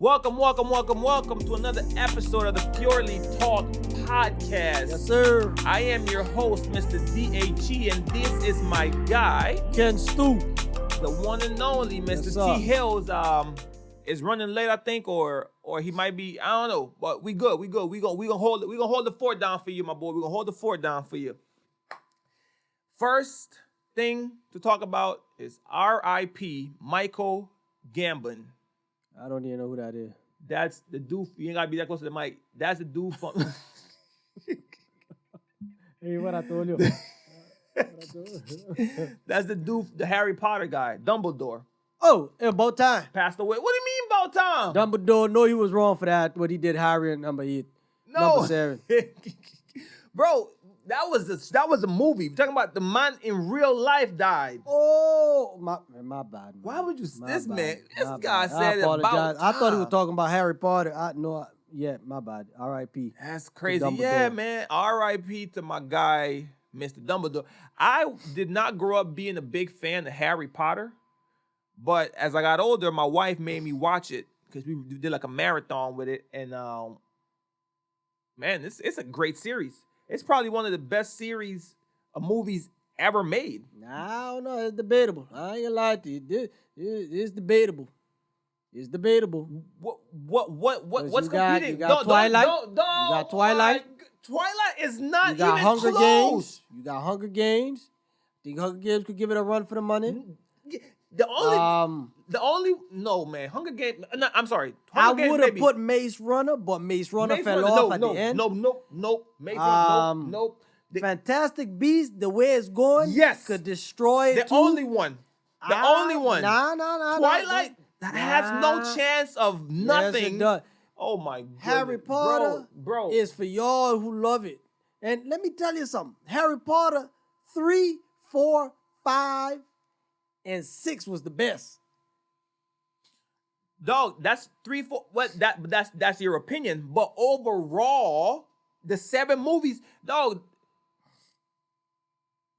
Welcome to another episode of the Purely Talk Podcast. Yes, sir. I am your host, Mr. DHE, and this is my guy, Ken Stu. the one and only Mr. Yes, T sir. Hills. Is running late, I think, or he might be. I don't know, but we good. We gonna hold it. We gonna hold the fort down for you, my boy. We gonna hold the fort down for you. First thing to talk about is R.I.P. Michael Gambon. I don't even know who that is. That's the dude. You ain't gotta be that close to the mic. That's the dude from. Hey, what I told you? That's the dude, the Harry Potter guy, Dumbledore. Oh, about time. Passed away. What do you mean about time? Dumbledore, no, he was wrong for that. What he did, Harry and number 8. No, Number 7. bro, that was a movie. We're talking about the man in real life died. Oh, my bad. Man. Why would you? My This bad. man, this My guy bad. said I apologize. about. I thought he was time. talking about Harry Potter. My bad. R.I.P. That's crazy. Dumbledore. Yeah, man. R.I.P. to my guy, Mr. Dumbledore. I did not grow up being a big fan of Harry Potter, but as I got older, my wife made me watch it because we did like a marathon with it, and man, it's a great series. It's probably one of the best series of movies ever made. I don't know. It's debatable. I ain't gonna lie to you. It's debatable. It's debatable. What's you got- competing? you got Twilight. Don't, You got oh Twilight. my g- Twilight is not You got even Hunger close. Games. You got Hunger Games. Think Hunger Games could give it a run for the money? The only no man, Hunger Games. No, I'm sorry. I Hunger Games would have maybe. put Maze Runner, but Maze Runner Maze fell Runner, off no, at no, the end. Nope. Maze Runner, nope. Fantastic Beasts, the way it's going, Yes. could destroy The it too. only one. The only one. Nah. Twilight has no chance of nothing. Yes, it does. Oh my god. Harry Potter bro. is for y'all who love it. And let me tell you something. Harry Potter 3, 4, 5, and 6 was the best. Dog, that's 3, 4. That's your opinion. But overall, the 7 movies, dog.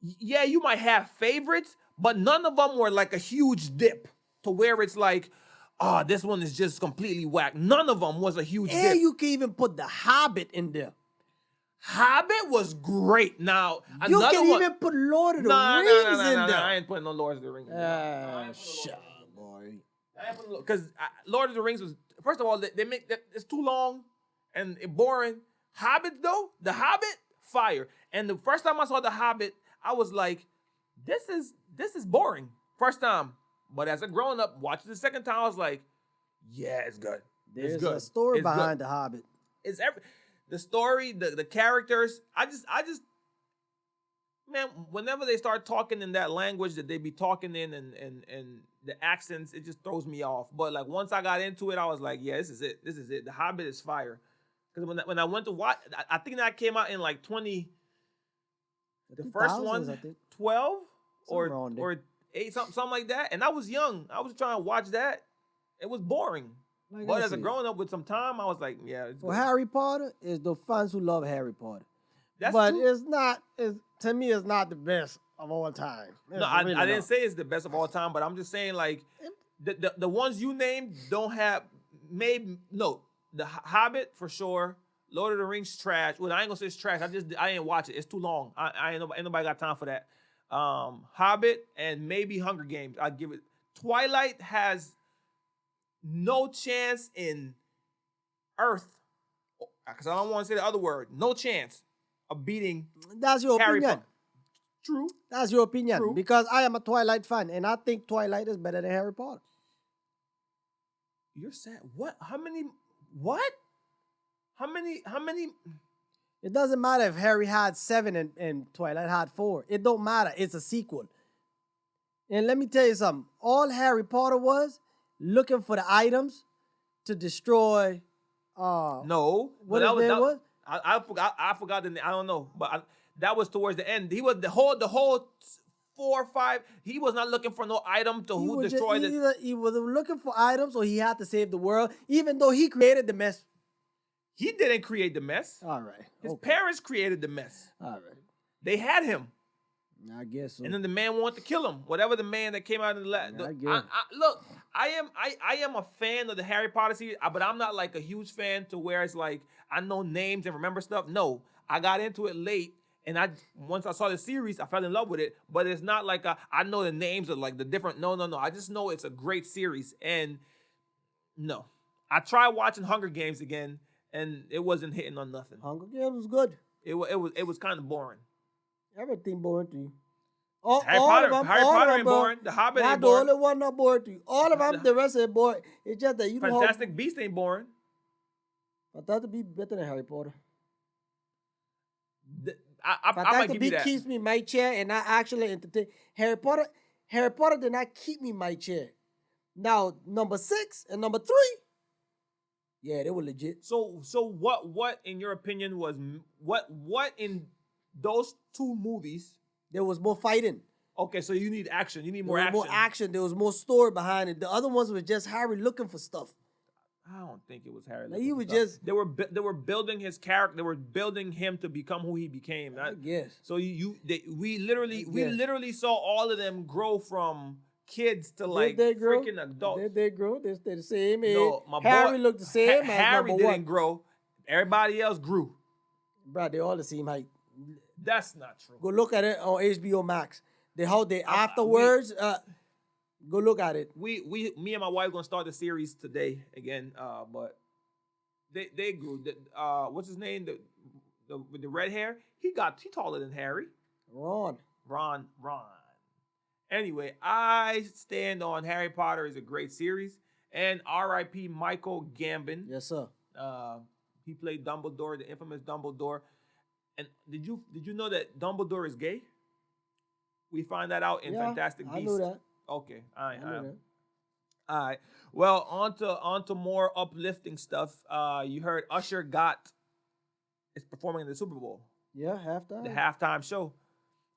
Yeah, you might have favorites, but none of them were like a huge dip to where it's like, this one is just completely whack. None of them was a huge And dip. you can even put The Hobbit in there. Hobbit was great. Now, You another can one. even put Lord of the Nah, Rings in I there. ain't putting no Lord of the Rings in there. Shut up, boy. Because Lord of the Rings was, first of all, they make that it's too long and boring. Hobbit though, the Hobbit, fire. And the first time I saw the Hobbit, I was like, this is boring. First time, but as a grown up, watching the second time, I was like, yeah, it's good. There's it's good. a story It's behind good. The Hobbit. It's the story, the characters. I just, man, whenever they start talking in that language that they be talking in and the accents, it just throws me off. But like once I got into it, I was like, yeah, this is it. The Hobbit is fire. Because when I went to watch, I think that came out in like the first 2000s, one, I think. 12 Somewhere around there. or 8, something like that. And I was young. I was trying to watch that. It was boring. Like But I as a said, grown up with some time, I was like, yeah, it's for good. Harry Potter, is the fans who love Harry Potter. That's but true. it's not. To me, it's not the best of all time. No, I didn't say it's the best of all time, but I'm just saying like the ones you named don't have the Hobbit for sure. Lord of the Rings trash. Well, I ain't gonna say it's trash. I didn't watch it. It's too long. Ain't nobody got time for that. Hobbit and maybe Hunger Games. I'd give it. Twilight has no chance in Earth, because I don't want to say the other word. No chance of beating That's your Harry opinion. Potter. True. That's your opinion. True. Because I am a Twilight fan, and I think Twilight is better than Harry Potter. You're sad. What? How many? What? How many? It doesn't matter if Harry had 7 and Twilight had 4. It don't matter. It's a sequel. And let me tell you something. All Harry Potter was looking for the items to destroy. No. What But his name was? I forgot. I forgot the name. I don't know. But that was towards the end. He was the whole 4 or 5. He was not looking for no item to who destroyed it. Either he was looking for items or he had to save the world, even though he created the mess. He didn't create the mess. All right. His Okay. parents created the mess. All right. They had him. I guess so. And then the man wanted to kill him. Whatever the man that came out in the last. I get it. Look, I am a fan of the Harry Potter series, but I'm not like a huge fan to where it's like I know names and remember stuff. No, I got into it late, and once I saw the series, I fell in love with it. But it's not like I know the names of like the different. No. I just know it's a great series, and no, I tried watching Hunger Games again, and it wasn't hitting on nothing. Hunger Games was good. It was kind of boring. Everything boring to you. Harry Potter ain't boring. The Hobbit ain't the boring. only one not boring to you. All of them, the rest of it boring. It's just that you don't. Fantastic Beasts ain't boring. I thought to be better than Harry Potter. I might Fantastic give you Beasts that. keeps me in my chair and I actually entertain. Harry Potter did not keep me in my chair. Now number 6 and number 3, yeah, they were legit. So what in your opinion was what in those 2 movies? There was more fighting. Okay, so you need action. You need more There was action. more action. There was more story behind it. The other ones was just Harry looking for stuff. I don't think it was Harry. Like, he was looking for stuff. just. They were building his character. They were building him to become who he became. I guess. So we literally saw all of them grow from kids to like Did they grow? freaking adults. Did they grow? They're the same age. No, my Harry boy, looked the same as Harry number didn't 1. grow. Everybody else grew. Bro, they all the same height. That's not true. Go look at it on HBO Max. Afterwards. Go look at it. Me and my wife gonna start the series today again. But they grew. What's his name? The with the red hair. He taller than Harry. Ron. Anyway, I stand on Harry Potter is a great series, and R.I.P. Michael Gambon. Yes, sir. He played Dumbledore, the infamous Dumbledore. And did you know that Dumbledore is gay? We find that out in Fantastic Beasts. I knew that. Okay, I knew that. all right. Well, on to more uplifting stuff. You heard Usher is performing in the Super Bowl. Yeah, halftime. The halftime show.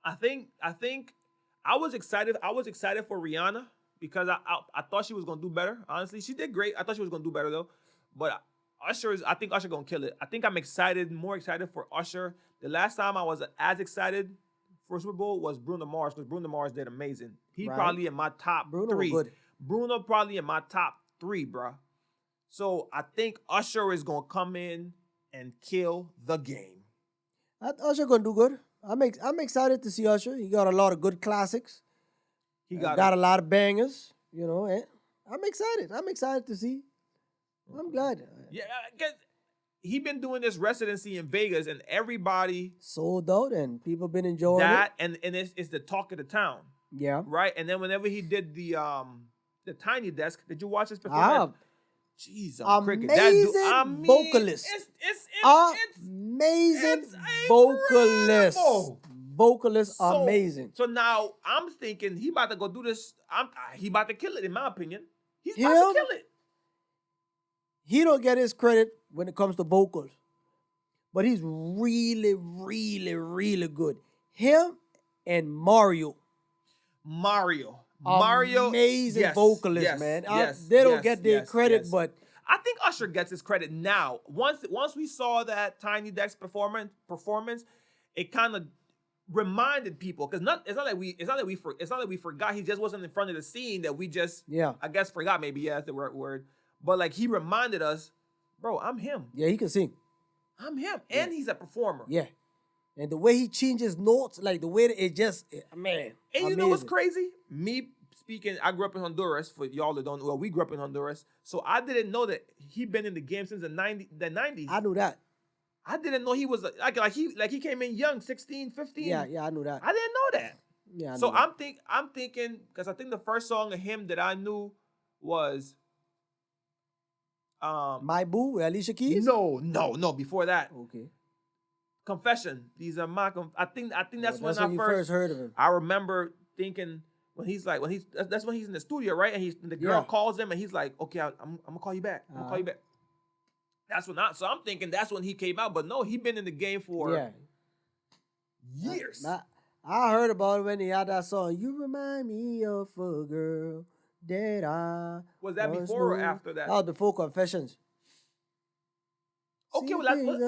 I think I was excited. I was excited for Rihanna because I thought she was gonna do better. Honestly, she did great. I thought she was gonna do better though. But I think Usher gonna kill it. I think I'm more excited for Usher. The last time I was as excited for Super Bowl was Bruno Mars because Bruno Mars did amazing. He probably in my top Bruno 3. was good. Bruno probably in my top 3, bruh. So I think Usher is gonna come in and kill the game. Usher gonna do good. I'm excited to see Usher. He got a lot of good classics. He got a lot of bangers. You know, and I'm excited. I'm excited to see. I'm glad. Yeah, he been doing this residency in Vegas, and everybody sold out, and people been enjoying that, it. and it's the talk of the town. Yeah. Right, and then whenever he did the Tiny Desk, did you watch his performance? Jeez, amazing vocalist. It's amazing vocalist. Vocalist, amazing. So now I'm thinking he about to go do this. He about to kill it, in my opinion. He's about to kill it. He don't get his credit when it comes to vocals, but he's really, really, really good. Him and Mario, amazing vocalist, man. They don't get their credit, but I think Usher gets his credit now. Once we saw that Tiny Desk performance, it kind of reminded people because it's not like we forgot. He just wasn't in front of the scene that we just I guess forgot. Maybe that's the right word. But like he reminded us, bro, I'm him. Yeah, he can sing. I'm him, and he's a performer. Yeah, and the way he changes notes, like the way that it just, man. And you know what's crazy? Me speaking, I grew up in Honduras. For y'all that don't know, we grew up in Honduras, so I didn't know that he been in the game since the 90s. I knew that. I didn't know he was like he came in young, 16, 15. Yeah, I knew that. I didn't know that. Yeah. So I'm thinking because I think the first song of him that I knew was. My Boo with Alicia Keys? No. Before that, okay. Confession. These are my. I think that's when I you first heard of him. I remember thinking that's when he's in the studio, right? And the girl calls him and he's like, "Okay, I'm gonna call you back. I'm gonna call you back." That's when so I'm thinking that's when he came out, but no, he been in the game for years. I heard about it when he had that song. You remind me of a girl. Was that before or after that? Oh, before Confessions. Okay, well, I knew him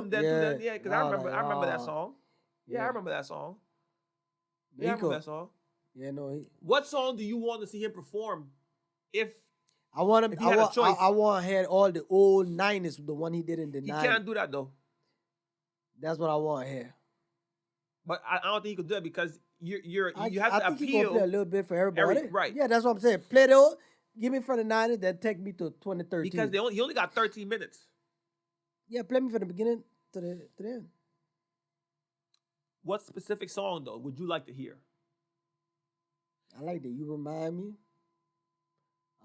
then too. Then, yeah, because I remember that song. Yeah, I Yeah. remember that song. Yeah, I remember that song. Yeah, no. What song do you want to see him perform? If I want him. If you had a choice. I want to hear all the old 90s, the one he did in the he 90s. can't do that though, That's what I want to hear. but I don't think he could do it because you have I to think he gonna play a appeal little bit for everybody. right. Yeah, that's what I'm saying. Play the old, give me from the 90s, then take me to 2013. because he only got 13 minutes. Yeah, play me from the beginning to the end. What specific song though would you like to hear? I like that. You remind me.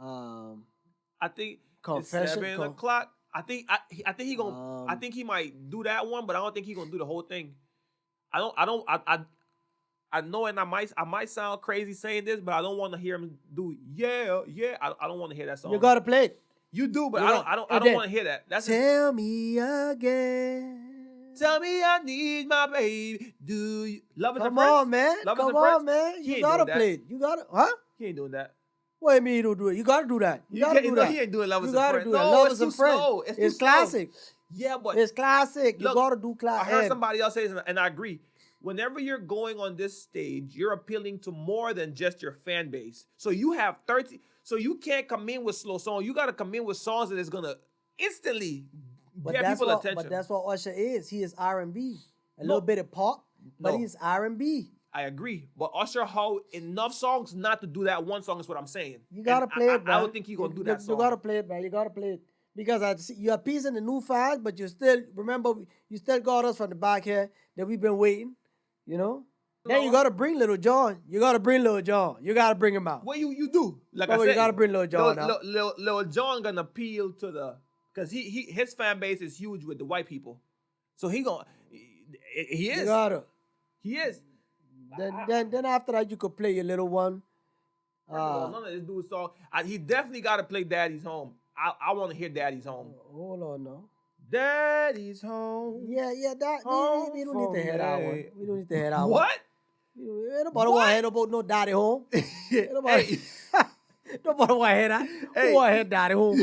I think Confession. it's 7 o'clock. I think he gonna. I think he might do that one, but I don't think he gonna do the whole thing. I know, and I might sound crazy saying this, but I don't want to hear him do yeah. I don't want to hear that song. You gotta play it. You do, but You got- I don't and then- want to hear that. That's Tell me again. Tell me I need my baby. Do you love is a Come Prince? on, man. Love is a Come Prince? on, man. He You ain't gotta doing that. play it. You gotta, huh? He ain't doing that. What do you mean you don't do it? You gotta do that. You gotta do that. He ain't doing Love You is a gotta Prince. do that. No, Love it's is a too friend. slow. It's too It's slow. classic. Yeah, but It's classic. You Look, gotta do classic. I heard somebody else say this, and I agree. Whenever you're going on this stage, you're appealing to more than just your fan base. So you have 30. So you can't come in with slow songs. You got to come in with songs that is gonna instantly get people attention. But that's what Usher is. He is R&B. A No. little bit of pop, but No. he's R&B. I agree, but Usher hold enough songs not to do that one song is what I'm saying. You gotta And play it, man. I don't think he's gonna do that song. You gotta play it, man. You gotta play it. Because I see you're appeasing the new fans, but you still remember you still got us from the back here that we've been waiting. You know? Then you gotta bring Little John. You gotta bring Little John. You gotta bring him out. What you do? Like Well, I said, you gotta bring Lil Jon out. Lil Jon gonna appeal to the because his fan base is huge with the white people, so he You is gotta. he is. Then after that you could play your little one. None of this dude's song. He definitely got to play Daddy's Home. I want to hear Daddy's Home. Hold on now. Daddy's Home. Yeah, that we don't need to hear that one. We don't need to hear that one. What? Ain't nobody want to hear about no daddy home. Ain't nobody, Hey. nobody want to hear that. Hey. Who want to hear daddy home?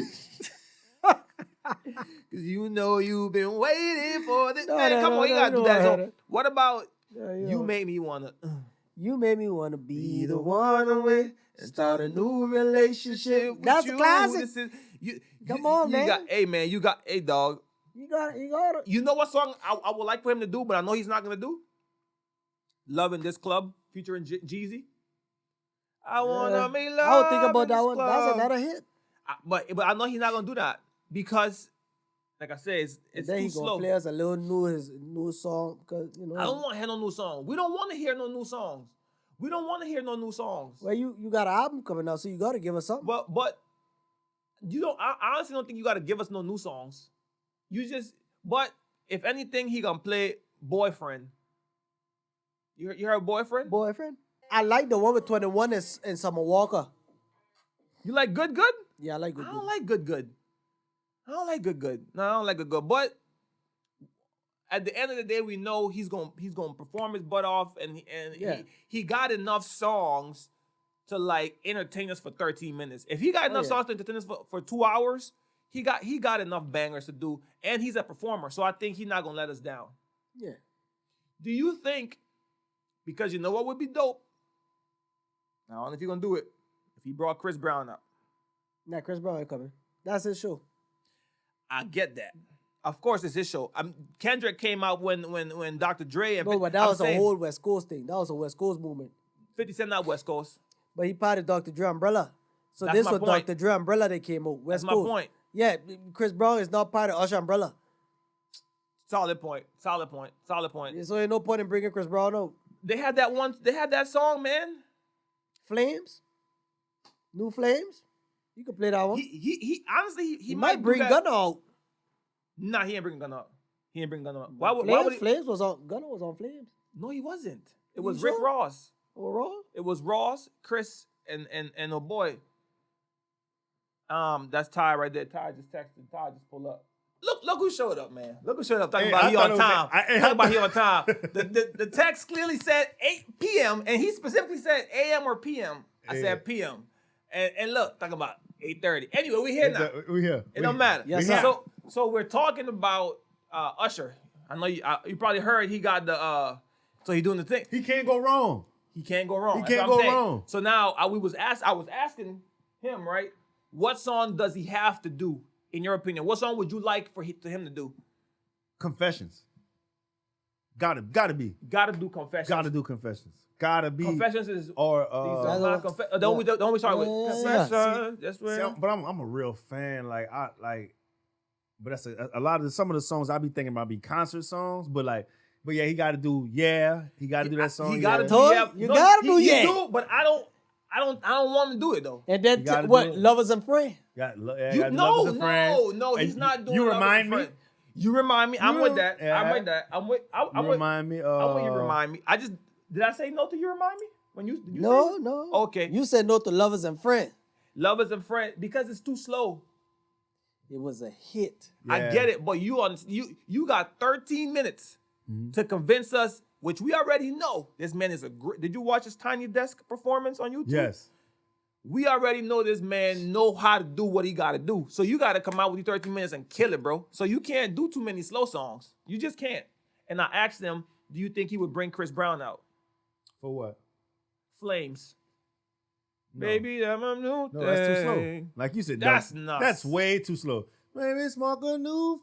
Cause you know you've been waiting for this. No, Man, no, come no, on, you no, gotta no, do that I song. heard it. What about Yeah, You Made Me Wanna? You made me want to be the one away and start a new relationship. with That's you. a classic. This is, Come on, man. You got, hey, dog. You got it. You know what song I would like for him to do, but I know he's not gonna do? Love in This Club featuring Jeezy. I wanna make love. I don't think about in that this one. club. That's another hit. But I know he's not gonna do that because, like I said, it's Then too he gonna slow. play us a little new song because you know. I don't want to hear no new song. We don't want to hear no new songs. We don't want to hear no new songs. Well, you got an album coming out, so you got to give us something. But you don't. I honestly don't think you got to give us no new songs. But if anything, he gonna play Boyfriend. You heard Boyfriend? Boyfriend. I like the one with 21 and Summer Walker. You like Good Good? Yeah, I like Good I Good. don't like Good Good. I don't like Good Good. No, I don't like Good Good. But at the end of the day, we know he's gonna perform his butt off, and Yeah. he got enough songs to like entertain us for 13 minutes. If he got enough yeah. songs to entertain us for 2 hours, he got enough bangers to do, and he's a performer, so I think he's not gonna let us down. Yeah. Do you think? Because you know what would be dope? I don't know if you're gonna do it. If he brought Chris Brown up. Nah, Chris Brown ain't coming. That's his show. I get that. Of course, it's his show. Kendrick came out when Dr. Dre and No, but that I'm was a saying, whole West Coast thing. That was a West Coast movement. 50 Cent not West Coast. But he part of Dr. Dre umbrella. So That's this my was point. Dr. Dre umbrella that came out. West That's my Coast. point. Yeah, Chris Brown is not part of Usher umbrella. Solid point. Solid point. Solid point. So ain't no point in bringing Chris Brown out. They had that one. They had that song, man. Flames? New Flames? You can play that one. He honestly he might bring do that. Gunna out. Nah, he ain't bringing Gunna up. He ain't bringing Gunna up. Flames was on Gunna was on Flames. No, he wasn't. It You was Rick sure? Ross. Oh, Raw? It was Ross, Chris, and oh boy. That's Ty right there. Ty just texted. Ty just pulled up. Look who showed up, man. Look who showed up. Talking Hey, about I he thought on it was- time. I- Talking about he on time. The text clearly said 8 p.m. and he specifically said a.m. or p.m. I Yeah. said p.m. And look, talking about 8:30. Anyway, we here now. We here. It don't matter. Yes, sir. So we're talking about Usher. I know you probably heard he got So he's doing the thing. He can't go wrong. He can't go wrong. He That's can't what I'm go saying. wrong. So now I was asking him, right? What song does he have to do, in your opinion? What song would you like for him to do? Confessions. Gotta be. Gotta do Confessions. Gotta do confessions. Gotta be. Confessions is Or these are my yeah. confessions. Don't we start with Yeah. Confessions? That's where. See, but I'm a real fan. But that's a lot of some of the songs I be thinking about be concert songs. But yeah, he got to do He got to do that song. He gotta yeah. do Told yeah. you gotta do he Yeah. do, but I don't want him to do it though. And then You gotta what? do it. Lovers and Friends. Got No, Love Is a Friend. no, And he's not doing. You Love Is a remind me. Friend. You remind me. I'm You- with that. yeah. I'm with that. I'm with. You remind me. I want you to remind me. Did I say no to you remind me? When did you No, say no. Okay. You said no to Lovers and Friends. Lovers and Friends because it's too slow. It was a hit. Yeah. I get it, but you got 13 minutes to convince us, which we already know. This man is a great. Did you watch his Tiny Desk performance on YouTube? Yes. We already know this man know how to do what he got to do. So you got to come out with your 13 minutes and kill it, bro. So you can't do too many slow songs. You just can't. And I asked him, do you think he would bring Chris Brown out? For what? Flames. No. Baby, I'm a new No, that's too slow. thing. Like you said, That's nuts. That's way too slow. Baby, smoke a new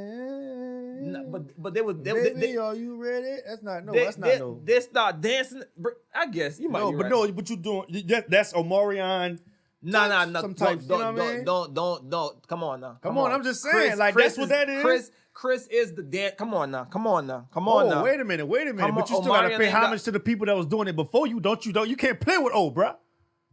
flame. No, but they would. Baby, are you ready? That's not no. They, that's not they, no. they start dancing. I guess you might No, be but right. no, but you doing that's Omarion. No. some types, you know what I mean? Don't. Come on now. Come on, I'm just saying, like, that's what that is. Chris is the dance. Come on now. Come on now. Oh, wait a minute. Come But you on, still gotta Omarion pay ain't got- homage to the people that was doing it before you. You can't play with O, bruh.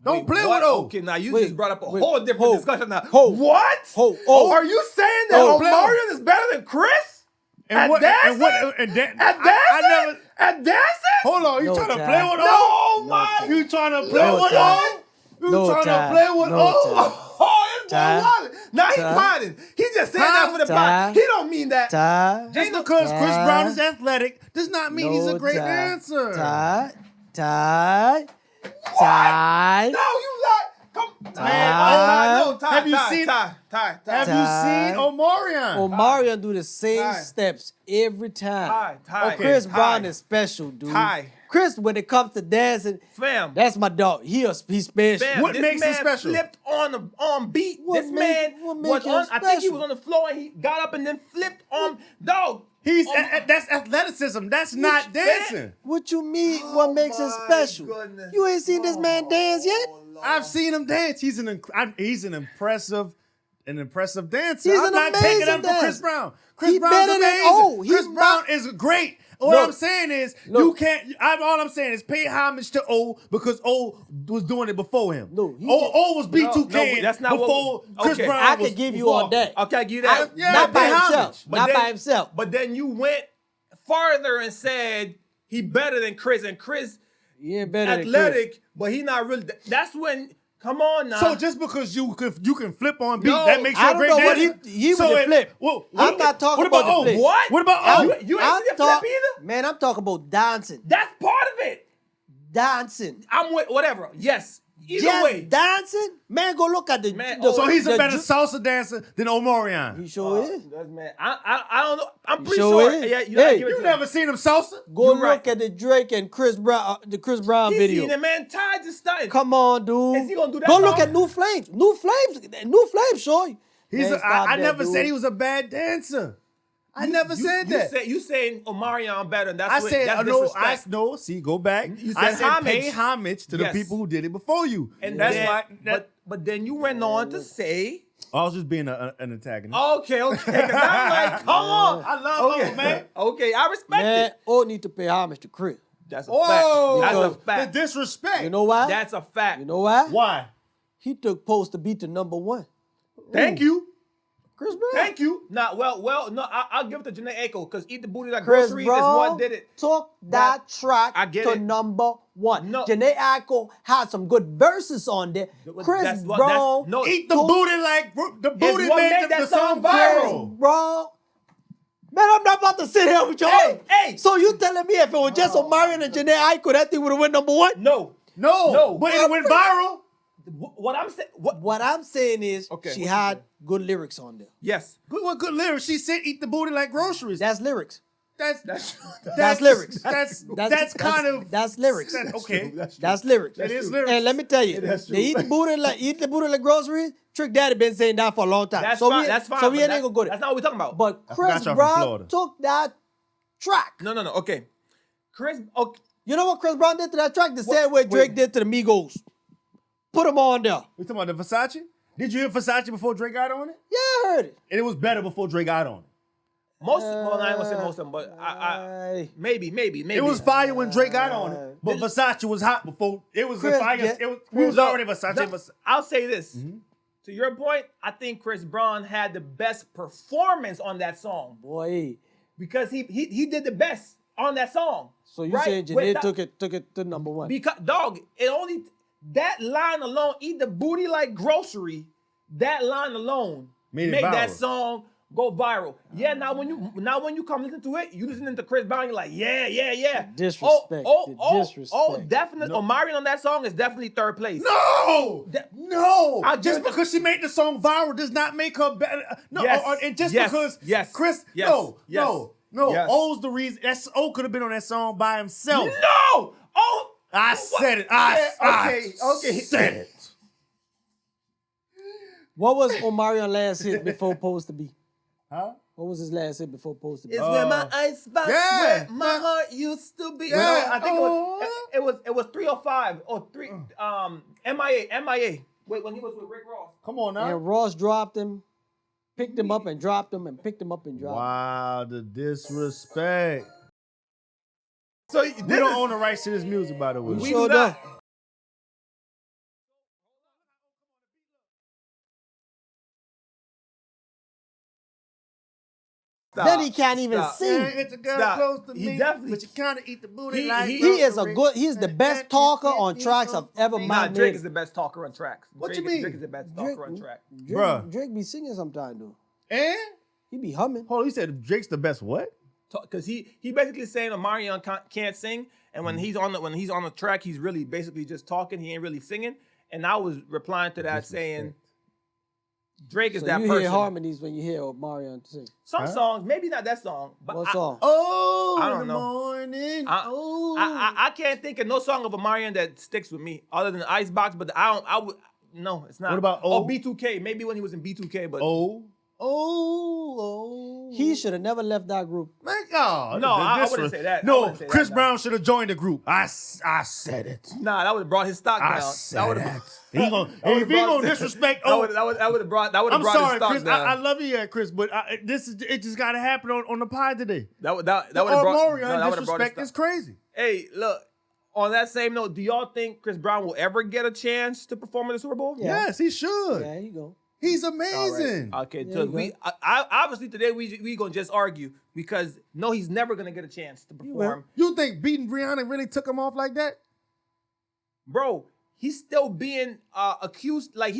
Don't Wait, play what? with O. Okay, now you Wait, just brought up a wait, whole different ho, discussion now. ho, What? ho, oh. Are you saying that Oh, play- Omarion is better than Chris? At dancing? At dancing? I never. At dancing? Hold on, you No, trying to Ty. play with No, O? my. You trying to play No, with Ty. O? You No, trying Ty. to play with No, O? Ty. Oh, this boy Ty. wildin'. Now he Ty. potting. He just saying that for the Ty. pot. He don't mean that. Ty. Just because Chris Ty. Brown is athletic does not mean he's a great dancer. Ty. No, you lie. Come, Ty. no, Ty. Have you Ty, seen- Ty? Have Ty. you seen Omarion? Omarion do the same Ty. steps every time. Ty. Okay. Chris Ty. Brown is special, dude. Ty. Chris, when it comes to dancing, Fam. that's my dog. He's special. Fam, What this makes him man special? Flipped on beat. What This make- man what make was him on. I think he special? was on the floor and he got up and then flipped on. Dog. That's athleticism. That's not dancing. What you mean? What makes him my special? goodness. You ain't seen this man dance yet? I've seen him dance. He's an impressive dancer. He's I'm an not taking amazing him for Chris dancer. Brown. Chris He Brown's better than amazing. O. He Chris Brown not- is great. What Look. I'm saying is, Look. you can't. All I'm saying is pay homage to O because O was doing it before him. No, he O was B2K no, that's not what- before Chris okay. Brown I was could give you before. all that. Okay, I give you that. Yeah, Not by pay homage. himself. But Not then- by himself. But then you went farther and said he better than Chris, and Chris He ain't better than Chris. athletic, but he not really. That's when. Come on now. So just because you can flip on beat, No, that makes you I a don't great know what dancer. he So would it- flip. Well, I'm not talking what about about the O? flip. what? What about O? You ain't see the flip either. Man, I'm talking about dancing. That's part of it. Dancing. I'm with whatever. Yes. Either Just way. dancing? Man, go look at the. Man, the- So he's a the better ju- salsa dancer than Omarion. He sure is. That's man. I don't know. I'm pretty sure sure. is. Yeah, Hey, give it You to him. never seen him salsa? Go You're right. look at the Drake and Chris Brown, the Chris Brown He video. seen the man tied to stunting. Come on, dude. Is he gonna do that Go look song? at New Flames. New Flames, sure. I never said he was a bad dancer. I never said that. You saying Omarion better? And that's I what, said that's no. disrespect. No. See, go back. You I said said pay homage. homage to the Yes. people who did it before you, And that's then, why. but then you went on to say, I was just being an antagonist. okay, 'cause I'm like, come on, I love okay, him, man. Okay, I respect Man, it. all need to pay homage to Chris. That's a Whoa, fact. That's a the fact. disrespect. You know why? That's a fact. You know why? why? He took Post to beat the #1. Thank you. Chris Brown. Thank you. Nah, well, no, I'll give it to Janae Aiko because Eat the Booty Like Chris Groceries Brown is what did it. took that track I get to it. #1. No. Janae Aiko had some good verses on there. Chris That's what- Brown. no, Eat the took booty like the booty what made made the that song song viral. Brown. Man, I'm not about to sit here with y'all. Hey. So you telling me if it was just Omarion and Janae Aiko, that thing would have went #1? No. No, but it went viral. What I'm saying. What I'm saying is Okay, she what you had good lyrics on there. Yes. Good lyrics. She said, "Eat the booty like groceries." That's lyrics. That's lyrics. That's kind of that's lyrics. okay. That's lyrics. That is lyrics. And let me tell you, That's they true. eat the booty like groceries. Trick Daddy been saying that for a long time. That's so fine. we, That's fine. So we but ain't gonna go there. That's not what we're talking about. But I Chris forgot y'all from Brown Florida. took that track. no. Okay, Chris. Okay, You know what Chris Brown did to that track? The same way Drake did to the Migos. Put him on there. We talking about the Versace? Did you hear Versace before Drake got on it? Yeah, I heard it. And it was better before Drake got on it. well, I ain't gonna say most of them, but I maybe. It was fire when Drake got on it, but Versace was hot before. It was Chris, fire. yeah. It was already Versace. No, I'll say this. To your point, I think Chris Brown had the best performance on that song Boy. because he did the best on that song. So you right? saying With Janae that- took it to number one. Because dog, it only that line alone, eat the booty like grocery. That line alone Made it made that viral. song go viral. Yeah, now when you come listen to it, you listening to Chris Brown, you're like, yeah. disrespect. Disrespect. Definitely. Omarion on that song is definitely third place. No, I just give it- because she made the song viral does not make her better. No, Yes. and just Yes. because Yes. Chris, Yes. no. Yes. O's the reason. O could have been on that song by himself. No! Oh, I said it. I okay. said it. What was Omarion last hit before Supposed to Be? Huh? What was his last hit before Supposed to Be? It's where my icebox, yeah. where my heart used to be. Yeah. No, I think it was 305 or 3 MIA. Wait, when he was with Rick Ross. Come on now. And Ross dropped him, picked him up and dropped him, and picked him up and dropped him. Wow, the disrespect. So We don't own the rights to this music, by the way. We We sure do not. don't. Then he can't even Stop. sing. It's a girl Stop. close to He me, definitely- but you kind of eat the booty He- like he He's the best talker on tracks I've ever Nah, made. Drake is the best talker on tracks. What Drake you mean? Drake is the best talker on track. Bruh. Drake be singing sometime, though. And He be humming. hold on, you said Drake's the best what? Because he basically saying Omarion can't sing, and when he's on the track, he's really basically just talking. He ain't really singing. And I was replying to that saying Drake is So that you person. hear harmonies when you hear Omarion sing. Some songs, maybe not that song, but What song? Oh, I don't in the know. morning. Oh. I can't think of no song of Omarion that sticks with me other than Icebox. But I would no, it's not. What about Oh, O? B2K? Maybe when he was in B2K, but Oh. He should have never left that group. Man, oh, No, I wouldn't say that. I No, wouldn't say that, Chris no. Brown should have joined the group. I said it. nah, that would have brought his stock I down. said That would it. have. He gonna, if he gonna disrespect, that would have brought I'm his sorry, stock Chris. down. I love you, Chris, but it just got to happen on the pod today. that would The have brought. Omarion that would've brought his disrespect is stock. crazy. Hey, look. On that same note, do y'all think Chris Brown will ever get a chance to perform in the Super Bowl? Yeah. Yes, he should. Yeah, you go. He's All right. amazing. Okay, Yeah, so you I obviously today we gonna just argue because no, he's never gonna get a chance to will. perform. You think beating Rihanna really took him off like that? Bro, he's still being accused. Like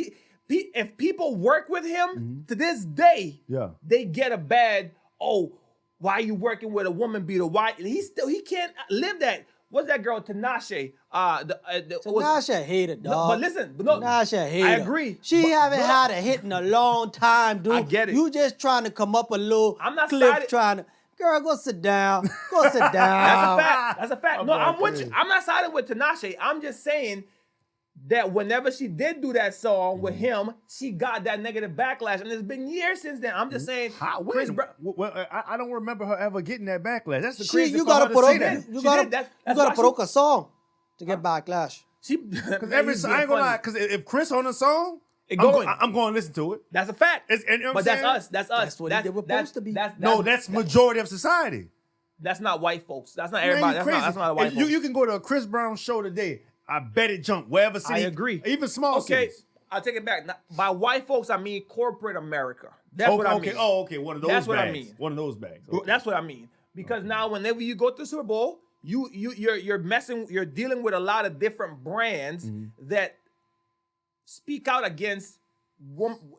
if people work with him to this day, Yeah. they get a bad. Oh, why you working with a woman beater? Why he can't live that. What's that girl Tinashe? Tinashe hated, No, dog. but listen, no, Tinashe hated. I agree. She But- haven't but- had a hit in a long time, dude. I get it. You just trying to come up a little I'm not cliff siding- trying to. Girl, go sit down. Go sit down. That's a fact. That's a fact. No, I'm I'm with crazy. you. I'm not siding with Tinashe. I'm just saying that whenever she did do that song with him, she got that negative backlash, and it's been years since then. I'm just saying, Chris Brown. I don't remember her ever getting that backlash. That's the She, crazy you part. gotta put say up. that. You She gotta. did. That's You gotta why put up a song to get backlash. She, Because man, he's being I ain't gonna funny. lie. Because if Chris on a song, It I'm going. going to listen to it. That's a fact. It's- and you know what But I'm that's saying? us. That's us. That's what he did with Supposed to Be. No, that's majority of society. That's not white folks. That's not Man, everybody. you That's crazy. not, that's not white If folks. you can go to a Chris Brown show today. I bet it jumped wherever city. agree. Even small Okay, cities. I'll take it back. Now, by white folks, I mean corporate America. That's what I mean. Okay. Oh, okay. One of those That's bags. what I mean. One of those bags. Okay. That's what I mean. Because now, whenever you go to the Super Bowl, you're dealing with a lot of different brands that speak out against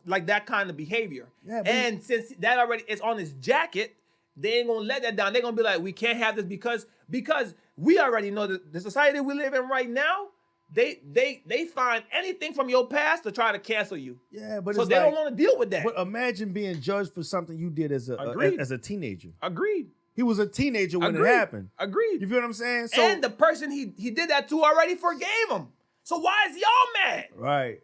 like that kind of behavior. Yeah, but and since that already is on his jacket, they ain't gonna let that down. They're gonna be like, we can't have this because we already know that the society we live in right now, they find anything from your past to try to cancel you. Yeah, but So it's they like, don't want to deal with that. But imagine being judged for something you did as Agreed. a teenager. Agreed. He was a teenager when Agreed. it happened. Agreed. You feel what I'm saying? So And the person he did that to already forgave him. So why is y'all mad? right.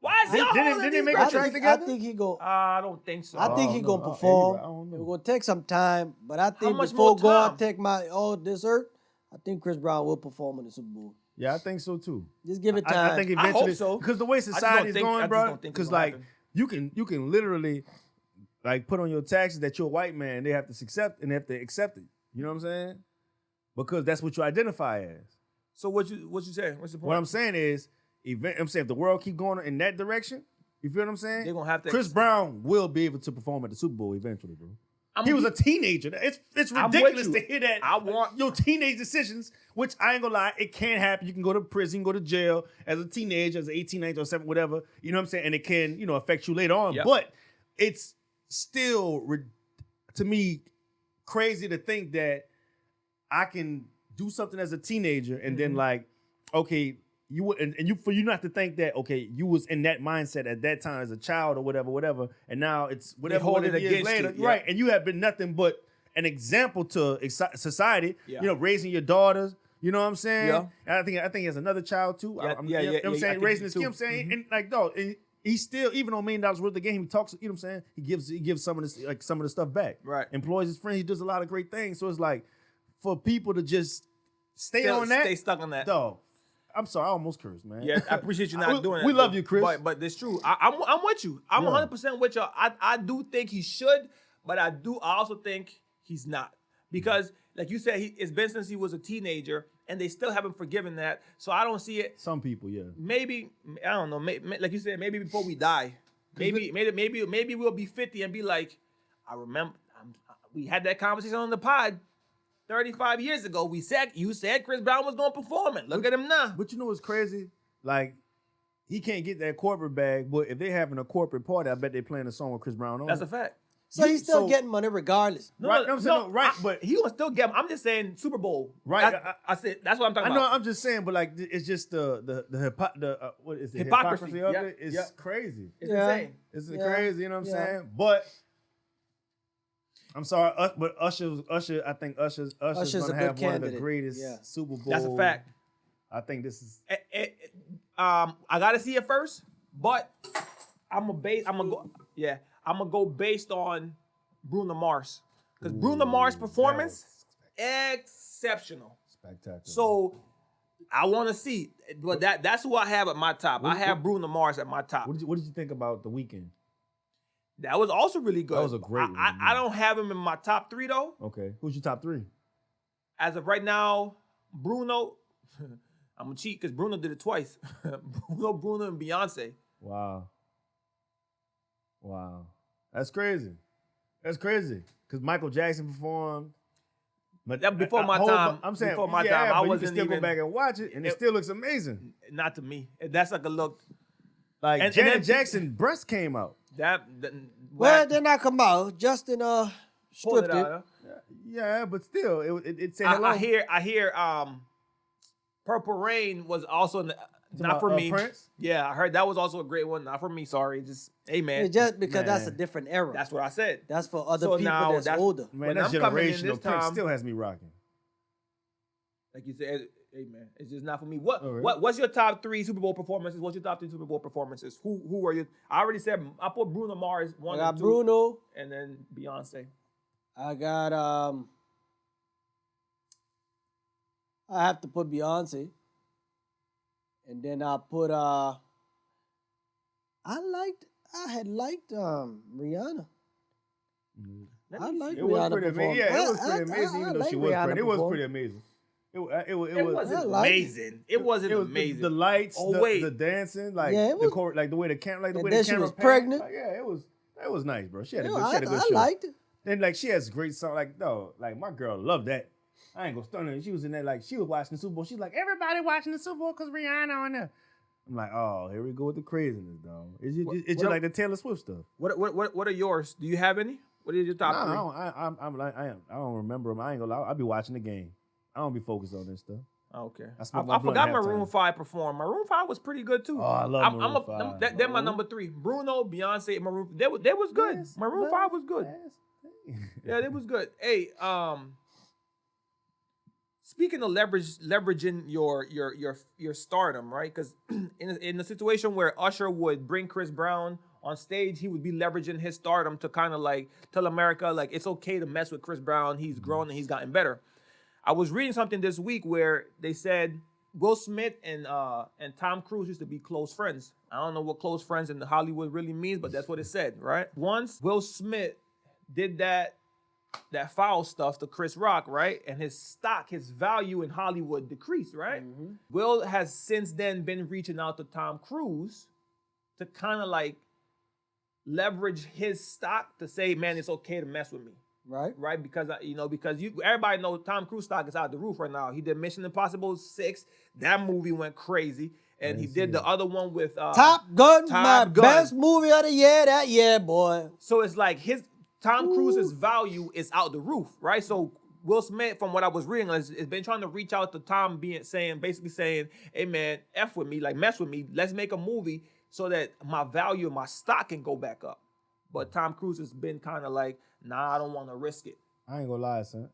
Why is y'all Didn't holding they these make a grudges? track I together? think he go. I don't think so. I think Oh, he no. gonna Oh, perform. I don't know. It's gonna take some time, but I think much before more God time? take my all this earth, I think Chris Brown will perform in the Super Bowl. Yeah, I think so too. Just give it time. I think I hope eventually, so. because the way don't society's think- I going, just bro. don't think Because it'll like happen. you can literally like put on your taxes that you're a white man. They have to accept and they have to accept it. You know what I'm saying? Because that's what you identify as. So what you saying? What's the point? What I'm saying is, I'm saying if the world keep going in that direction, you feel what I'm saying? They're gonna have to. Chris Brown will be able to perform at the Super Bowl eventually, bro. I'm- He was a teenager. It's I'm with ridiculous you. to hear that. I want- your teenage decisions, which I ain't gonna lie, it can happen. You can go to prison, you can go to jail as a teenager, as an 18, 19, or 7, whatever. You know what I'm saying? And it can, affect you later on. Yep. But it's still, to me, crazy to think that I can do something as a teenager and then like, okay, you would and you for you not to think that you was in that mindset at that time as a child or whatever, and now it's whatever hold it years against later, you, yeah. right? And you have been nothing but an example to society. Yeah. Raising your daughters. You know what I'm saying? Yeah. And I think he has another child too. Yeah, I'm, yeah, you know yeah, what I'm yeah, I saying? think Raising he his kid. You know too. what I'm saying? And like dog, and he still even on $1 million worth of game, he talks. You know what I'm saying? He gives some of this some of the stuff back. Right. Employs his friends. He does a lot of great things. So it's like for people to just stay Still on that. stay stuck on that. Dog, I'm sorry, I almost cursed, man. Yeah, I appreciate you not doing that. We love you, Chris. But it's true. I'm with you. I'm Yeah. 100% with you. I do think he should, but I also think he's not. Because, like you said, it's been since he was a teenager, and they still haven't forgiven that. So I don't see it. Some people, yeah. Maybe, I don't know, like you said, maybe before we die. Maybe we'll be 50 and be like, I remember, we had that conversation on the pod 35 years ago. You said Chris Brown was going to perform it. Look at him now. But you know what's crazy? Like, he can't get that corporate bag, but if they having a corporate party, I bet they playing a song with Chris Brown on That's it. a fact. so he's still getting money regardless. Right, I'm saying, no, right, but he will still get him. I'm just saying Super Bowl. Right, I said that's what I'm talking I know. about. I'm just saying, but like, it's just the what is it? Hypocrisy. of Yep, it is yep. crazy. It's Yeah. insane. It's Yeah. crazy. You know what I'm Yeah. saying? But I'm sorry, but Usher. I think Usher's Usher's gonna a have good one of the candidate. greatest Yeah. Super Bowl. That's a fact. I think this is. I gotta see it first, but I'm gonna go based on Bruno Mars because Bruno Mars' performance exceptional. Spectacular. So I want to see, but that's who I have at my top. I have Bruno Mars at my top. what did you think about The Weeknd? That was also really good. That was a great one, I yeah. don't have him in my top 3 though. Okay, who's your top 3? As of right now, Bruno. I'm gonna cheat because Bruno did it twice. Bruno, and Beyonce. Wow. That's crazy. Because Michael Jackson performed. But That before my time. I'm saying Before my yeah, time, I but you wasn't can still even- go back and watch it, and it still looks amazing. Not to me. That's like a look. Like And Janet then- Jackson breast came out. That Well, they're not come out. Justin pull stripped it it. out. Yeah, but still, it said hello. I hear. Purple Rain was also not for me. Prince? Yeah, I heard that was also a great one. Not for me. Sorry. Just hey man. It's just because that's a Man. different era. That's what I said. That's for other So people now that's that's- older. Man, When that's I'm coming in generational. this Prince time- still has me rocking. Like you said, hey man, it's just not for me. What All right. what's your top 3 Super Bowl performances? What's your top 3 Super Bowl performances? Who are you? I already said I put Bruno Mars I 1 got and 2, Bruno. and then Beyonce. I got I have to put Beyonce. And then I put I had liked Rihanna. I liked It was Rihanna pretty amazing. performance. Yeah, it was I- pretty amazing, I even though like she was Rihanna pretty. It was performance. pretty amazing. It It was. wasn't I like it. amazing. It wasn't It was amazing. The lights, Oh, the, wait. the dancing, like Yeah, it the was- like the way the camera, like the And way then the she camera. was panned. pregnant. Like, yeah, it was nice, bro. She had a You good, know, she had a good I show. liked it. And like she has great song. Like no, like my girl loved that. I ain't gonna stun her. She was in there like she was watching the Super Bowl. She's like everybody watching the Super Bowl because Rihanna on there. I'm like, oh, here we go with the craziness, dog. It's just like the Taylor Swift stuff. What are yours? Do you have any? What is your top 3? I don't remember them. I ain't gonna lie. I'll be watching the game. I don't be focused on this stuff. Okay. I smoked my I blunt forgot halftime. Maroon 5 performed. Maroon 5 was pretty good too. Oh, I love Maroon 5. They're my number 3. Bruno, Beyonce, Maroon. They was good. Yes, Maroon yes, 5 was good. yes. Yeah, it was good. Hey, speaking of leveraging your stardom, right? Because in a situation where Usher would bring Chris Brown on stage, he would be leveraging his stardom to kind of like tell America like it's okay to mess with Chris Brown. He's grown and he's gotten better. I was reading something this week where they said Will Smith and Tom Cruise used to be close friends. I don't know what close friends in Hollywood really means, but that's what it said, right? Once Will Smith did that foul stuff to Chris Rock, right? And his stock, his value in Hollywood decreased, right? Mm-hmm. Will has since then been reaching out to Tom Cruise to kind of like leverage his stock to say, man, it's okay to mess with me. Right? Because everybody knows Tom Cruise stock is out the roof right now. He did Mission Impossible 6. That movie went crazy. And he did the other one with Top Gun, best movie of the year that year, boy. So it's like Tom Cruise's value is out the roof, right? So Will Smith, from what I was reading, has been trying to reach out to Tom, basically saying, hey man, F with me, like mess with me. Let's make a movie so that my value of my stock can go back up. But Tom Cruise has been kind of like, nah, I don't want to risk it. I ain't gonna lie, son.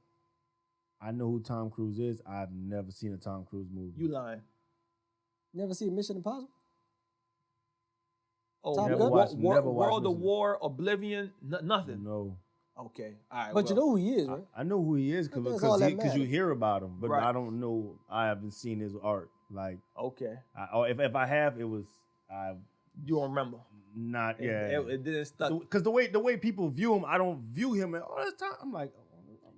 I know who Tom Cruise is. I've never seen a Tom Cruise movie. You lying. Never seen Mission Impossible? Oh, never watched World of Mission. War, Oblivion, nothing. No. Okay, all right. But you know who he is, right? I know who he is That's all that because you matters. hear about him, but Right. I don't know. I haven't seen his art. Like, Okay, or if I have, it was you don't remember. not. It didn't stuck. Because the way people view him, I don't view him all the time. I'm like,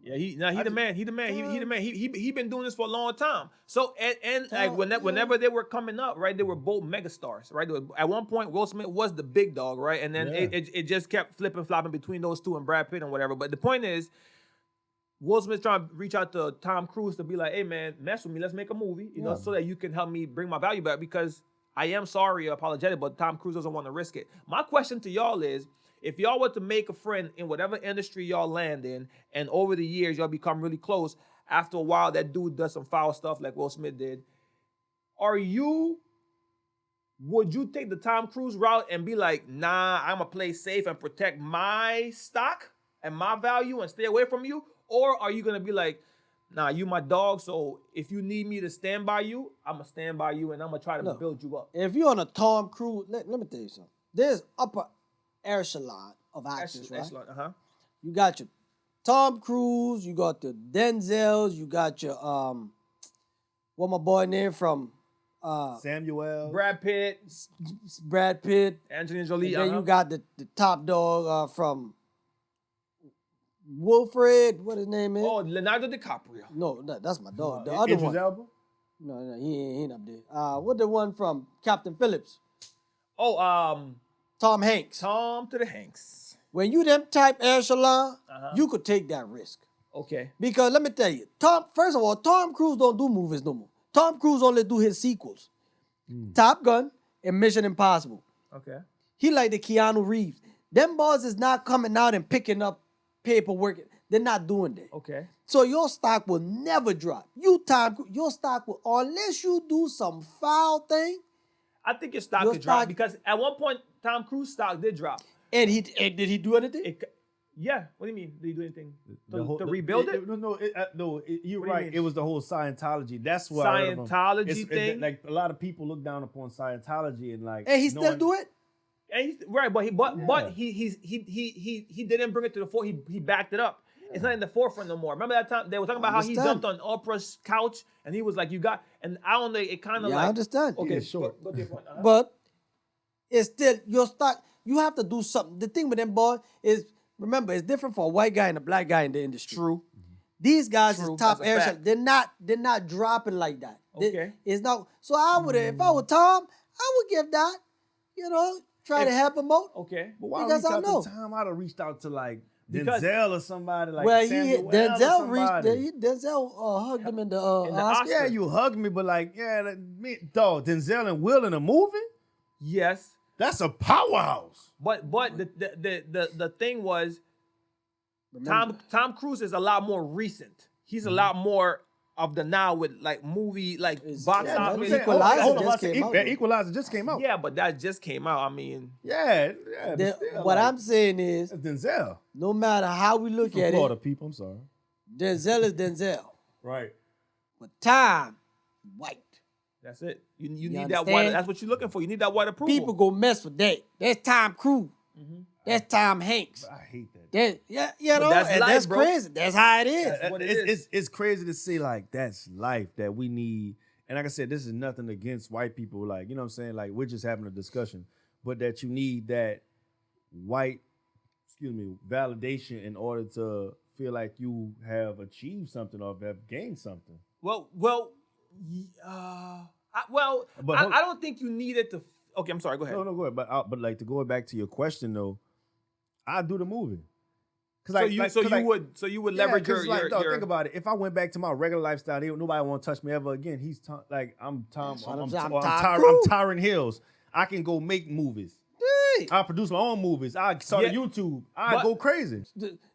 Yeah, he the man. He the man. He been doing this for a long time. So and like whenever they were coming up, right, they were both megastars, right? At one point, Will Smith was the big dog, right, and then it just kept flipping flopping between those two and Brad Pitt and whatever. But the point is, Will Smith trying to reach out to Tom Cruise to be like, hey man, mess with me, let's make a movie, you know, so that you can help me bring my value back, because I am sorry, apologetic, but Tom Cruise doesn't want to risk it. My question to y'all is, if y'all were to make a friend in whatever industry y'all land in, and over the years y'all become really close, after a while that dude does some foul stuff like Will Smith did, would you take the Tom Cruise route and be like, nah, I'm gonna play safe and protect my stock and my value and stay away from you? Or are you gonna be like, nah, you my dog, so if you need me to stand by you, I'm gonna stand by you and I'm gonna try to build you up. If you're on a Tom Cruise, let me tell you something. There's upper echelon of actors, right? Excellent, You got your Tom Cruise, you got the Denzels, you got your what my boy name from Samuel, Brad Pitt, and Angelina Jolie. then you got the top dog from Wilfred, what his name is? Oh, Leonardo DiCaprio. No, that's my dog. The other Idris one. Elba? No, he ain't up there. What the one from Captain Phillips? Oh, Tom Hanks. Tom to the Hanks. When you them type echelon, you could take that risk. Okay. Because let me tell you, first of all, Tom Cruise don't do movies no more. Tom Cruise only do his sequels. Top Gun and Mission Impossible. Okay. He like the Keanu Reeves. Them boys is not coming out and picking up paperwork. They're not doing that. Okay. So your stock will never drop. Your stock will, unless you do some foul thing. I think your stock could drop because at one point Tom Cruise stock did drop. And did he do anything? Yeah. What do you mean? Did he do anything to rebuild it? No, you're What do you right. mean? It was the whole Scientology. That's what I heard of him. Scientology thing. Like a lot of people look down upon Scientology and like. And he still do it. And right, but he didn't bring it to the fore. He backed it up. It's not in the forefront no more. Remember that time they were talking about how he jumped on Oprah's couch and he was like, "You got," and I don't know. It kind of I understand. Okay, Yeah, sure. Go to your point. But it's still your stock. You have to do something. The thing with them boys is, remember, it's different for a white guy and a black guy in the industry. True. These guys True. is top That's a air. fact. They're not dropping like that. Okay. It's not. So I would, if I were Tom, I would give that. Try to help him out. Okay. But why Because reach I out know. to Tom? I'd have reached out to like Because- Denzel or somebody like Well, Samuel or Denzel somebody. Denzel hugged him in the In the Oscar. Yeah, you hugged me, but like, dog, Denzel and Will in a movie? Yes, That's a powerhouse. but the thing was Remember. Tom Cruise is a lot more recent. He's a lot more of the now with like movie like It's- box yeah, office. that's Equalizer Hold on, just I said came out, that though. Equalizer just came out. Yeah, but that just came out. I mean, Yeah. But The- still, what like, I'm saying is, it's Denzel. no matter how we look From at Florida it, people, I'm sorry. Denzel is Denzel. Right. But time, white. that's it. You need that understand? white. That's what you're looking for. You need that white approval. People go mess with that. That's Tom Cruise. That's Tom Hanks. I hate that. That, yeah, you know, that's and life, that's bro. crazy. That's how it is. what it It's crazy to see like that's life that we need. And like I said, this is nothing against white people. Like, you know what I'm saying? Like, we're just having a discussion. But that you need that white, validation in order to feel like you have achieved something or have gained something. Well, But I don't think you needed to. Okay, I'm sorry. Go ahead. No, go ahead. But like to go back to your question though, I do the movie. So you would leverage your think about it. If I went back to my regular lifestyle, nobody want to touch me ever again. I'm Tyron Hills. I can go make movies. I produce my own movies. I start a YouTube. I go crazy.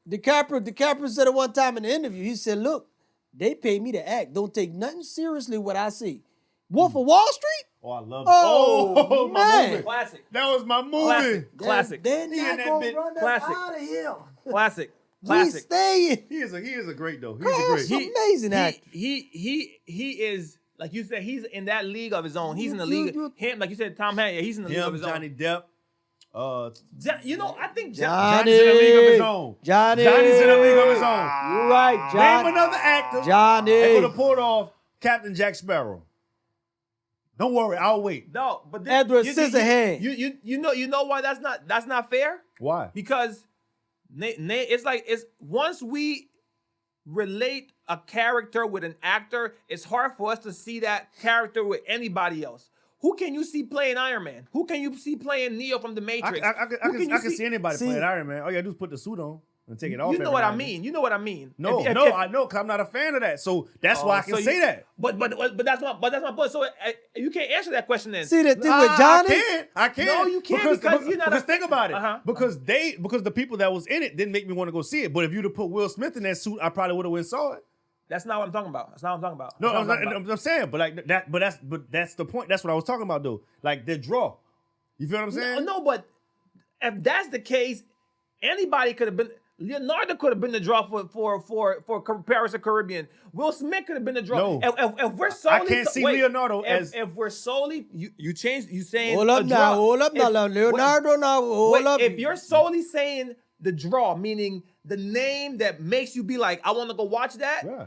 DiCaprio said it one time in the interview. He said, "Look, they pay me to act. Don't take nothing seriously what I see." Wolf of Wall Street. Oh, I love it. Oh, my man. movie. Classic. That was my movie. Classic. They're He in not that gonna bit. run us Classic. out of here. Classic. We Classic. staying. He is a great though. He's Girl, a great. some amazing actor. He is like you said. He's in that league of his own. He's in the You- league. you- Him, like you said, Tom Hanks. Yeah, he's in the league of Him, his Johnny own. Depp. You know, I think Johnny's in a league of his own. Johnny's Johnny's in a league of his own. You're right, Johnny. Name another actor. Johnny. They could have pulled off Captain Jack Sparrow. Don't worry, I'll wait. No, but Edward Scissorhands. You know why that's not fair? Why? Because it's once we relate a character with an actor, it's hard for us to see that character with anybody else. Who can you see playing Iron Man? Who can you see playing Neo from The Matrix? I can see anybody See- playing Iron Man. All you gotta do is put the suit on and take it off. You know every what now I and then. mean. You know what I mean. No, If- I know, because I'm not a fan of that. So that's why I can so say that. But that's my point. So you can't answer that question then. See the thing with Johnny? I can't. No, you can't because you're not Because a- think about it. Uh-huh. Because the people that was in it didn't make me want to go see it. But if you'd have put Will Smith in that suit, I probably would have went and saw it. That's not what I'm talking about. That's not what I'm talking about. No, That's not what I'm talking about. I'm saying, but like that, but that's the point. That's what I was talking about though. Like the draw. You feel what I'm saying? No, but if that's the case, anybody could have been. Leonardo could have been the draw for Paris of Caribbean. Will Smith could have been the draw. No. If we're solely, I can't see Leonardo as- if we're solely you changed you saying Hold up a now. draw. Hold up now. If- Leonardo now. Hold wait, up. if you're solely saying the draw, meaning the name that makes you be like, I want to go watch that. Yeah.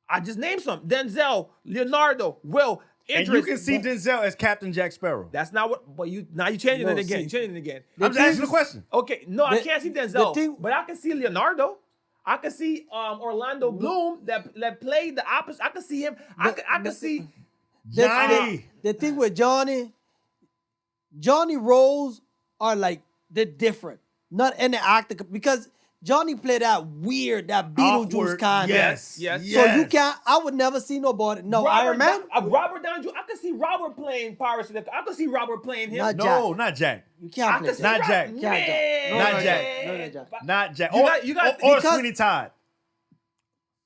I just named some: Denzel, Leonardo, Will. And Idris. you can see Denzel as Captain Jack Sparrow. That's not what. But now you changing No, it again. see. You changing it again. I'm just asking the question. Okay, no, I The- can't see the Denzel, thing- but I can see Leonardo. I can see Orlando Bloom that played the opposite. I can see him. I can see. Johnny. The thing with Johnny roles are like they're different. Not any actor because Johnny played that weird, that Beetlejuice Awkward. kind. Yes. So you can't. I would never see nobody. No, Iron Man. Robert Downey Jr. I can see Robert playing Pirates of the. I can see Robert playing him. Not No, not Jack. You I can't play. can see that. Not Jack. Man. Can't Jack. Not Jack. No, Jack. Not Jack. You got- or because- Sweeney Todd.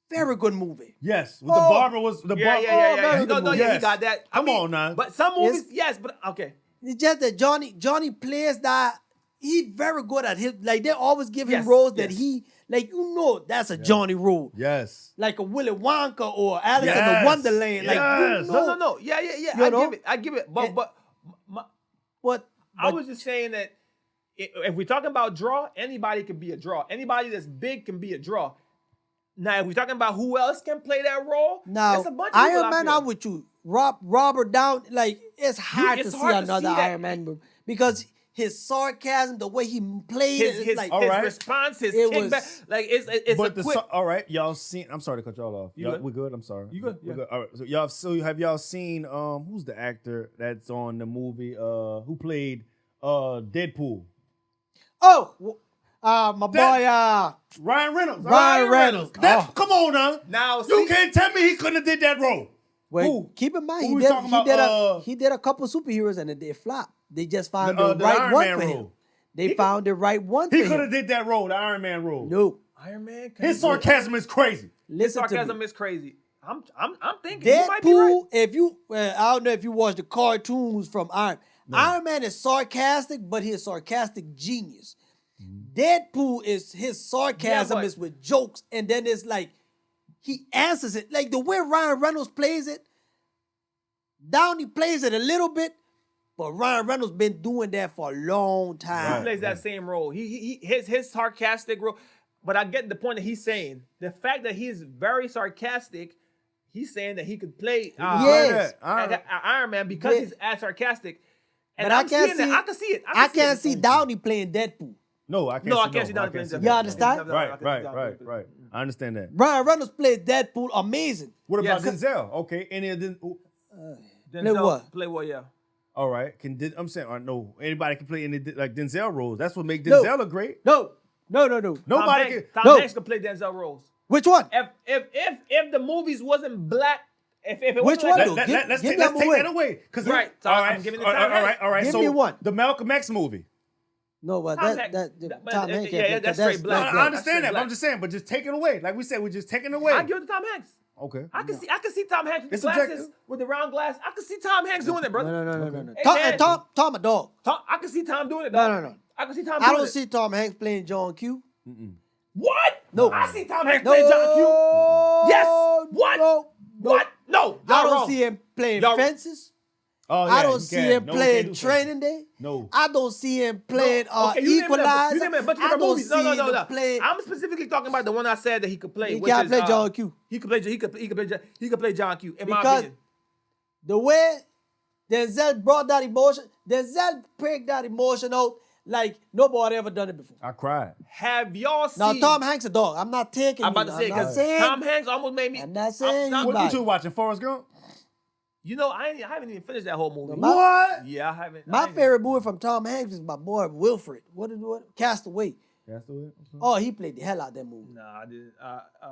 Very good movie. Yes. With the Oh. barber was the Yeah, barber. yeah, yeah, yeah. very No, good no, movie. yeah, he Yes. got that. Come on now. But some movies, yes, but okay. It's just that Johnny plays that. He's very good at his. Like they always give him Yes, roles that yes. he like. That's a Johnny role. Yes. Like a Willy Wonka or Alice in Yes. the Wonderland. Like Yes. you know, No. Yeah. You know? I give it. But And- but I But was just saying that if we're talking about draw, anybody can be a draw. Anybody that's big can be a draw. Now, if we're talking about who else can play that role, now it's a bunch of people Iron out Man, there. I'm with you. Robert Downey, like it's hard it's to hard see to another see that. Iron Man movie because his sarcasm, the way he played it, it's his like all right. response, his It kickback, was- like it's But a the quick. all right, y'all seen? I'm sorry to cut y'all off. You Y'all, good? we good? I'm sorry. You good? We Yeah. good. All right. So have y'all seen who's the actor that's on the movie who played Deadpool? my boy, Ryan Reynolds. Ryan Reynolds. That, Oh. Come on now. Now, You see, can't tell me he couldn't have did that role. wait, Who? keep in mind Who we talking about, he did a couple superheroes and they flopped. They just found The- the, the right Iron one Man for him. role. They found the right one He for could him. have did that role, the Iron Man role. No, Iron Man. His sarcasm is crazy. listen to sarcasm me. is crazy. I'm thinking you might be right. Deadpool, if you, I don't know if you watch the cartoons from Iron. Iron Man is sarcastic, but he's a sarcastic genius. Deadpool is his sarcasm but- is with jokes, and then it's like he answers it like the way Ryan Reynolds plays it. Downey plays it a little bit, but Ryan Reynolds been doing that for a long He time. plays that same role. His sarcastic role. But I get the point that he's saying. The fact that he's very sarcastic, he's saying that he could play Yes. Iron Man because Yeah. he's as sarcastic. And But I I'm can't seeing that. see- I can see it. I can't see Downey playing Deadpool. No, I can't. No, see I can't see Downey I playing see Deadpool. You understand? Right. I understand that. Ryan Reynolds played Deadpool amazing. What about Yes. Denzel? Okay, any of them? Denzel, what? Play what? Yeah. All right, I'm saying, no, anybody can play any like Denzel roles. That's what makes No. Denzel a great. No. Nobody can. Tom Hanks could play Denzel roles. Which one? If the movies wasn't black, if it Which wasn't one, like though? Let's Give take them away. that away. Cause Right, so all I'm giving it to all Tom right. Give So me one. the Malcolm X movie. No, but Tom that Hanks- Tom Hanks yeah, can't play, that's 'cause straight black. I understand That's that, but black. I'm just saying. But just take it away. Like we said, we're just taking it away. I give it to Tom Hanks. Okay. I can see Tom Hanks with It's the glasses, subjective. with the round glass. I can see Tom Hanks doing it, brother. No. Hey, Tom, man. and Tom a dog. I can see Tom doing it. No, dog. no. I can see Tom. I doing don't it. see Tom Hanks playing John Q. What? No. I see Tom Hanks No. playing John Q. Yes. What? No. What? No. I Y'all don't wrong. see him playing Y'all- fences. Oh, I yeah, don't you see can. him No, we playing can't do Training Day. No. I don't see him playing Okay, you name it, Equalizer. you name it a bunch of I different don't movies. see No. him play. I'm specifically talking about the one I said that he could play. He which can't is, play John Q. He could play John Q. In my Because opinion. the way Denzel brought that emotion, Denzel pricked that emotion out like nobody ever done it before. I cried. Have y'all seen? Now Tom Hanks a dog. I'm not taking. I'm about you. to say I'm not because saying. Tom Hanks almost made me. I'm not saying you What bad. you watching? Forrest Gump? You know, I haven't even finished that whole movie. My- What? Yeah, I haven't. My favorite movie from Tom Hanks is my boy Wilfred. What? Castaway. That's the way. Oh, he played the hell out of that movie. Nah, I didn't.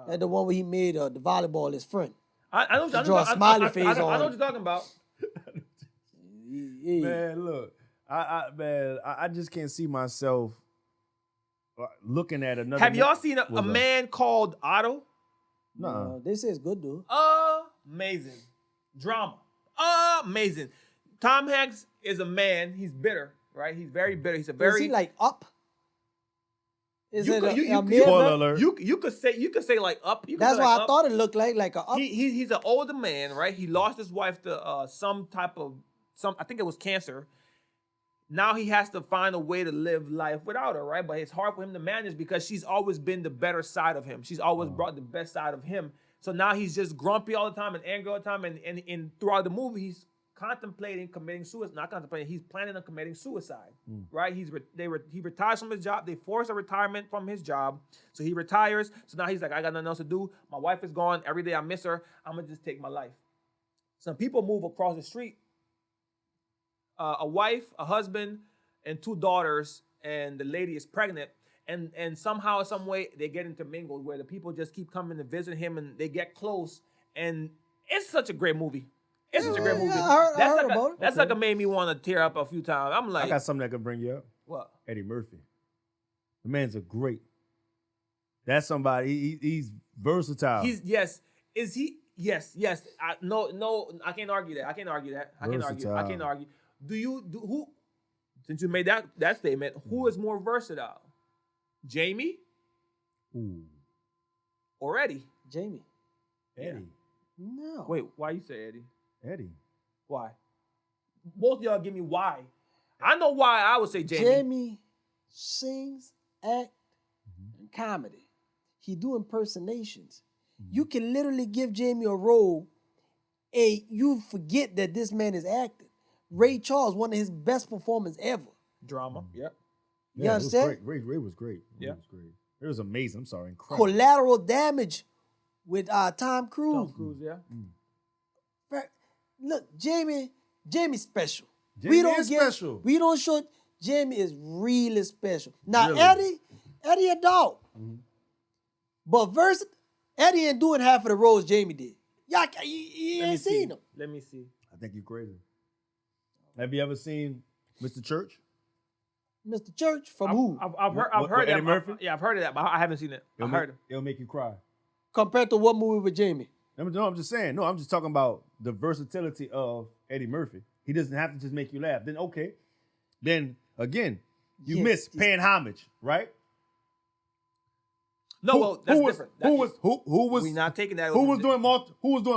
That's the one where he made the volleyball his friend. I don't draw a smiley face I know on what it. you're talking about. Yeah. Man, look, I just can't see myself looking at another. Have y'all seen a was man called Otto? No. This is good, dude. Amazing drama. Amazing. Tom Hanks is a man. He's bitter, right? He's very bitter. He's a Is very. he like up? Is You it could- a, you- a you- male Spoiler version? alert. you could say like up. You could That's say why like I up. thought it looked like a up. He's an older man, right? He lost his wife to some type of I think it was cancer. Now he has to find a way to live life without her, right? But it's hard for him to manage because she's always been the better side of him. She's always brought the best side of him. So now he's just grumpy all the time and angry all the time. And throughout the movie, he's contemplating committing suicide. Not contemplating, he's planning on committing suicide, right? He retires from his job. They force a retirement from his job. So he retires. So now he's like, I got nothing else to do. My wife is gone. Every day I miss her. I'm going to just take my life. Some people move across the street. A wife, a husband, and 2 daughters, and the lady is pregnant. And somehow, some way, they get intermingled where the people just keep coming to visit him and they get close. And it's such a great movie. It's such a great Yeah, movie. I heard That's about it. like a made me want to tear up a few times. I'm I like, got something that could bring you up. what? Eddie Murphy. The man's a great. That's somebody. He's versatile. Yes. Is he? Yes. No. I can't argue that. I can't argue. Versatile. Who? Since you made that statement, who is more versatile, Jamie Ooh. or Eddie? Jamie. Eddie. No. Wait, why you say Eddie? Eddie. Why? Both of y'all give me why. I know why I would say Jamie. Jamie sings, act, and comedy. He do impersonations. You can literally give Jamie a role, and you forget that this man is acting. Ray Charles, one of his best performances ever. Drama. Yep. You Yeah, it understand? was great. Ray was great. Ray Yeah. was great. It was amazing. I'm sorry. Incredible. Collateral Damage with Tom Cruise. Tom Cruise. Yeah. Look, Jamie's special. Jamie is special. We don't show Jamie is really special. Now Really? Eddie a dog. But Eddie ain't doing half of the roles Jamie did. Y'all, you ain't seen him. Let me see. I think you're crazy. Have you ever seen Mr. Church? Mr. Church from who? I've heard Eddie that. Murphy? Yeah, I've heard of that, but I haven't seen it. I heard it. It'll make you cry. Compared to what movie with Jamie? No, I'm just saying. No, I'm just talking about the versatility of Eddie Murphy. He doesn't have to just make you laugh. Then okay. Then again, you miss paying homage, right? No, well, that's different. Who was we not taking that. who was doing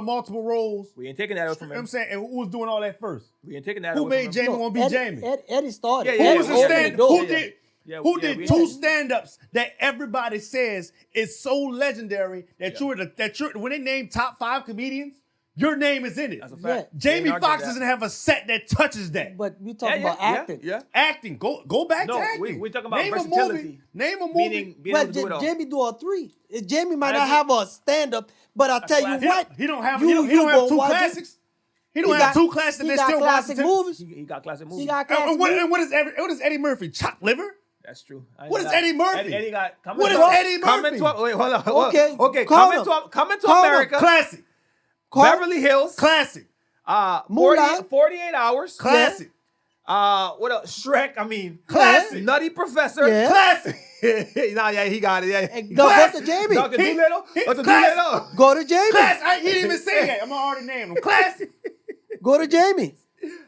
multiple roles? We ain't taking that away from You know what I'm him. saying, and who was doing all that first? We ain't taking that. Who away made from him. Jamie want to be Jamie? Eddie started. Yeah, Who was the yeah, stand? yeah, Who yeah. did? Yeah, Who yeah, did we- two stand-ups that everybody says is so legendary that you're when they name top 5 comedians, your name is in it. That's a fact. Yeah. Jamie We ain't arguing Foxx that. doesn't have a set that touches that. But we talking about acting. Yeah. Acting, go back No, to acting. we talking about name versatility. A movie. Name a movie. Meaning being able But to do it all. Jamie do all 3. Jamie might I not agree. have a stand-up, but I tell you classic. what, He don't have. You- he don't you have go 2 watch it. classics. He he don't have got 2 classics. He And got still classic watching. movies. He got classic movies. He got classic And movies. what is Eddie Murphy? Chop liver? That's true. What is Eddie Murphy? Eddie got. What is Eddie Murphy? Wait, hold on. Okay, Okay. calm Coming to Calm down. America. Classic. Beverly Hills. Classic. 48 hours. Classic. What else? Shrek. I mean, Classic. Nutty Professor. Yeah. Classic. Nah, yeah, he got it. Yeah. And He go got to it. Jamie. Dr. He- Doolittle. he- Dr. classic. Doolittle. Go to Jamie. Classic. He didn't even say that. I'm already named him. Classic. Go to Jamie.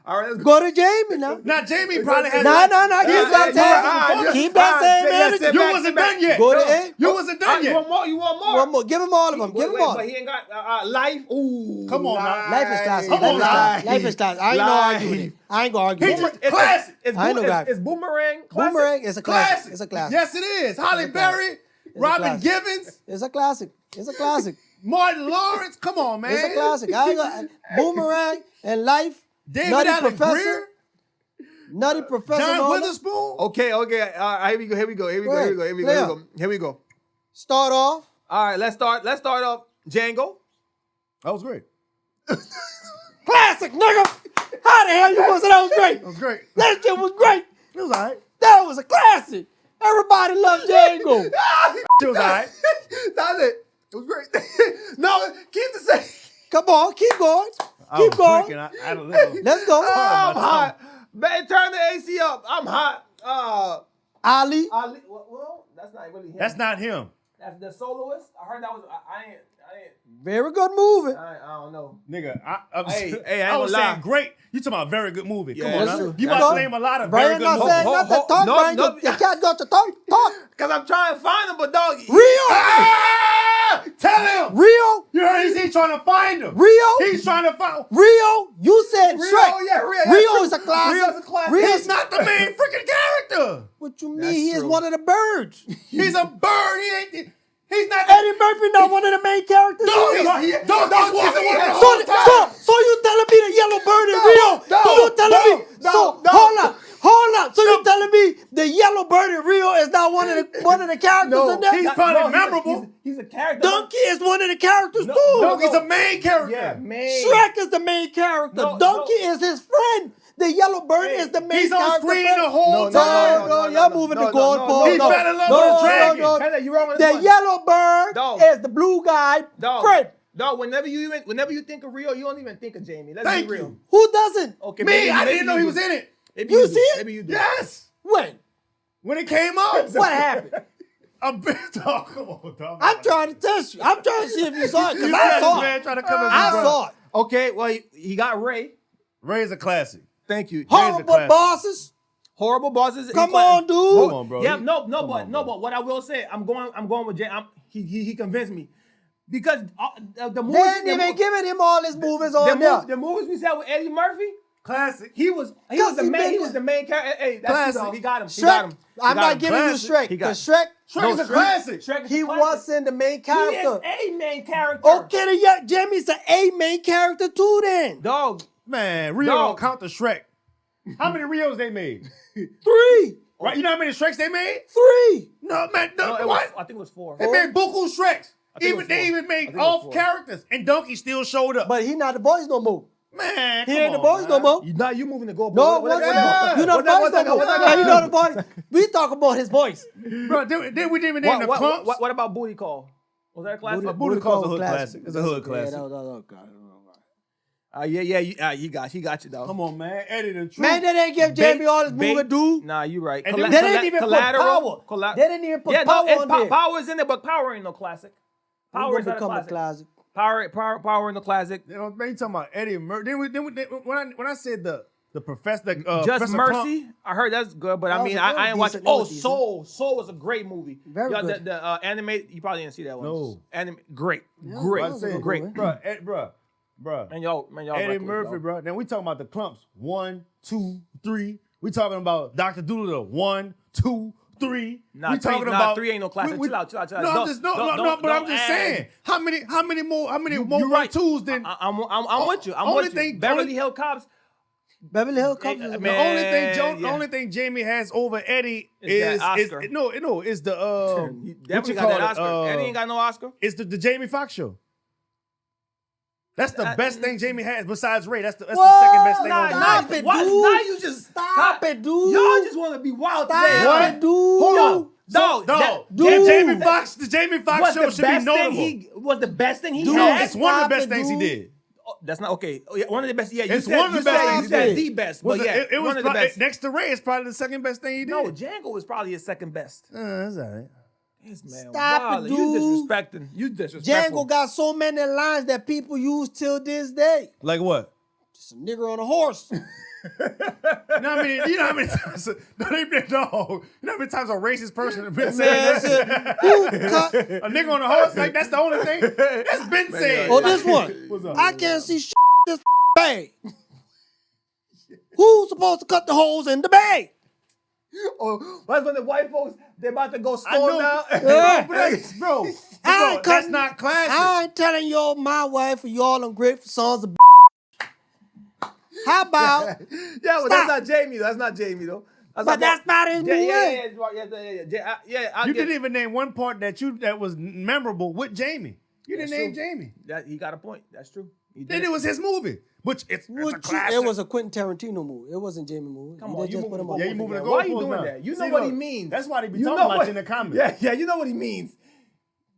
All right, let's go. Go to Jamie now. Now Jamie probably has. No. Keep Yeah, that yeah, saying. yeah, Keep yeah, that saying, yeah, man. yeah, You back, wasn't back. done yet. Go to No. A. You wasn't done You yet. want more? You want more? One more. Give him all of them. Give him all. But he ain't got life. Ooh, Come on now. Life is classic. Come on, Life is classic. I ain't gonna argue with it. I ain't gonna argue He with just- it. Classic. I know that. It's Boomerang. Classic. Boomerang is a classic. Classic. It's a classic. Yes, it is. Holly It's a classic. Berry, a Robin classic. Givens, It's a classic. It's a classic. Martin Lawrence. Come on, man. It's a classic. I ain't gonna, Boomerang and Life. David Nutty Allen Professor. Greer, Nutty Professor. and John all that. Witherspoon. Okay. Here we go. Here we go. Here we go. Start off. All right. Let's start off Django. That was great. Classic, nigga. How the hell you gonna say that was great? That was great. That shit was great. It was all right. That was a classic. Everybody loved Django. It was all right. That's it. It was great. No, keep the same. Come on, keep going. I Keep was going. freaking. I don't know. Let's go. I'm hot. Man, turn the AC up. I'm hot. Ali. Ali, well, that's not really him. That's not him. That's the soloist. I heard that was. I ain't. Very good movie. I don't know. Nigga, I Hey, I ain't I was gonna lie. saying great. You talking about very good movie. Come Yeah, on, that's now. true. You That's about to true. name a lot of Brian very good not movies. saying nothing. Talk, no, Brian. no. You can't go to talk. Cause I'm trying to find him, but dog. Rio. Ah! Tell him. Rio. You heard he's trying to find him. Rio. He's trying to find. Rio. You said Rio, Shrek. yeah, Rio. Yeah, Rio true. is a classic. Rio's a classic. Rio- He's not the main freaking character. What you mean? That's He is true. one of the birds. He's a bird. He ain't. He's not. Eddie Murphy not one of the main characters. Dog, either. he's walking around the So, whole time. so you telling me the yellow bird in Rio? So you telling me? Hold on. So you telling me the yellow bird in Rio is not one of the characters in there? he's probably memorable. He's a character. Donkey is one of the characters No, too. no. Donkey's a main character. Yeah, man. Shrek is the main character. No, Donkey is his friend. The yellow bird is the main He's on character. screen friend. the whole time. Y'all moving the goalpost. He fell in love with a dragon. Heather, you wrong on this The one. yellow bird Dog. is the blue guy. Dog. Friend. Dog, whenever you think of Rio, you don't even think of Jamie. Let's Thank be real. you. Who doesn't? Okay, Me, I maybe didn't know you he was do. in it. Maybe You do. see it? Maybe you do. Yes. When? When it came out. What happened? A bit. Dog, come on, dog. I'm trying to test you. I'm trying to see if you saw it because You I said saw this man it. trying to come I saw it. Okay, well, he got Ray. Ray's a classic. Thank you. Horrible classic. bosses. Horrible bosses. Come on, dude. Come on, bro. Yeah, Come on, but what I will say, I'm going with Jay. He convinced me because the movies. They ain't even giving him all his movies on there. the movies we said with Eddie Murphy. Classic. He was Because the he main. been He was the main character. Hey, that's Classic. you, dog. He got him. He Shrek. got him. He I'm got not him. giving you Classic. Shrek He got because Shrek, Shrek is a classic. Shrek is he a classic. wasn't the main He is character. a main character. Okay, yeah, Jamie's a main character too then. Dog. Man, Rio Dog. don't count the Shrek. How many Rios they made? 3. Right? You know how many Shreks they made? 3. No, man. No, No, it was, what? I think it was 4. They made buku Shreks. I think it was They 4. even I made think it was off 4. characters, and Donkey still showed up. But he not the boys no more. Man, He come ain't the on, boys no man. more. Now you moving the goalpost. No, What- you not what- the boys what- no more. what- Yeah, you know the boys. We talk about his voice. Bro, then we didn't even name the clumps. What about Booty Call? Was that a classic? Booty Call's a hood classic. It's a hood classic. He got you, though. Come on, man. Eddie the truth. Man, they didn't give Jamie all his movie due. Nah, you right. And They didn't even put power. They didn't even put power on there. Power is in there, but Power ain't no classic. Power is not a classic. Classic. Power in the classic. You know, man, you talking about Eddie Murphy? When I said the professor, Just Professor Mercy. Plum, I heard that's good, but That I was mean, a- that was I ain't watched. decent, that Oh, was decent. Soul. Soul was a great movie. Very Y'all, good. The animate. You probably didn't see that one. No. Great. Yeah, Great. that was a good Great. movie. bro. Man, y'all. Eddie reckless, Murphy, dog. bro. Then we talking about the clumps. 1, 2, 3. We talking about Dr. Doolittle. 1, 2, 3. Nah, we three- talking nah, about 3 ain't no classic. Chill out. No, Don't- I'm just but I'm don't just add. saying. How many more You 1-2s than I'm with you. I'm only with you. thing- Beverly only- Hill Cops. Beverly Hills Cops. Yeah, is a- man. the only thing Jamie has over Eddie Is that is Oscar. is the He what definitely you got call that it? Oscar. Eddie ain't got no Oscar. It's the Jamie Foxx show. That's the best thing Jamie has besides Ray. That's the second best thing. on Stop the it, What? dude. Now you just Stop it, dude. Y'all just want to be wild Stop today. it, What? dude. Hold on. Dog, No, dude. Jamie Foxx. The Jamie Foxx show should be notable. Was the best thing he Dude, No, had? it's one of the Stop best it, things he dude. did. Oh, that's not okay. Oh, yeah, one of the best. Yeah, you It's said, one of the you best said, things you said he the best, Was but yeah, it was one of the best. next to Ray. It's probably the second best thing he did. No, Django was probably his second best. That's all right. This man, Stop wild. it, You dude. disrespecting. You disrespectful. Django got so many lines that people use till this day. Like what? Just a nigger on a horse. You know how many times? No, you know how many times a racist person has been Man, saying said, that? who cut? A nigga on a horse? Like that's the only thing that's been said. Oh, this one. What's up? I can't see shit this bag. Who's supposed to cut the holes in the bag? Oh, that's when the white folks they're about to go I storm know, now. Yeah. bro. I ain't That's cutting- not classic. I ain't telling y'all my wife or y'all ungrateful sons of How about? Yeah, but Stop. that's not Jamie though. That's not Jamie though. But that's not his movie. Yeah. You didn't even name one part that was memorable with Jamie. You didn't That's name true. Jamie. That he got a point. That's true. He Then did it was his movie, which it's a classic. It was a Quentin Tarantino movie. It wasn't Jamie movie. Come He on, just you put moving him on. Yeah, you moving the Why are you goalposts doing now. that? You know See, what look, he means. that's why they be You talking know about what- you in the comments. Yeah, you know what he means.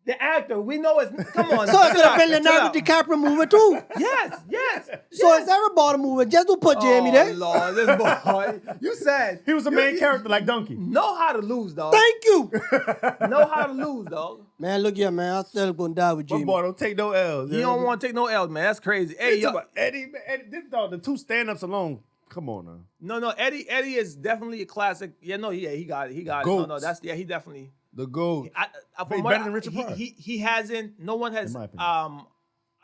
The actor, we know it's. Come on. So it could have been chill Leonardo out. DiCaprio movie too. Yes. So it's everybody movie. Just don't put Jamie Oh, there. Lord, this boy. You said He was a main character like Donkey. know how to lose, dog. Thank you. Know how to lose, dog. Man, look here, man. I'm still gonna die with My Jamie. boy don't take no L's. You don't want to take no L's, man. That's crazy. Hey, Hey, yo, Eddie, this dog, the two stand-ups alone. Come on now. no, Eddie is definitely a classic. Yeah, no, yeah, he got it. He Goats. he definitely. The GOAT. From He's what better than Richard Pryor. he hasn't. No one has In my opinion.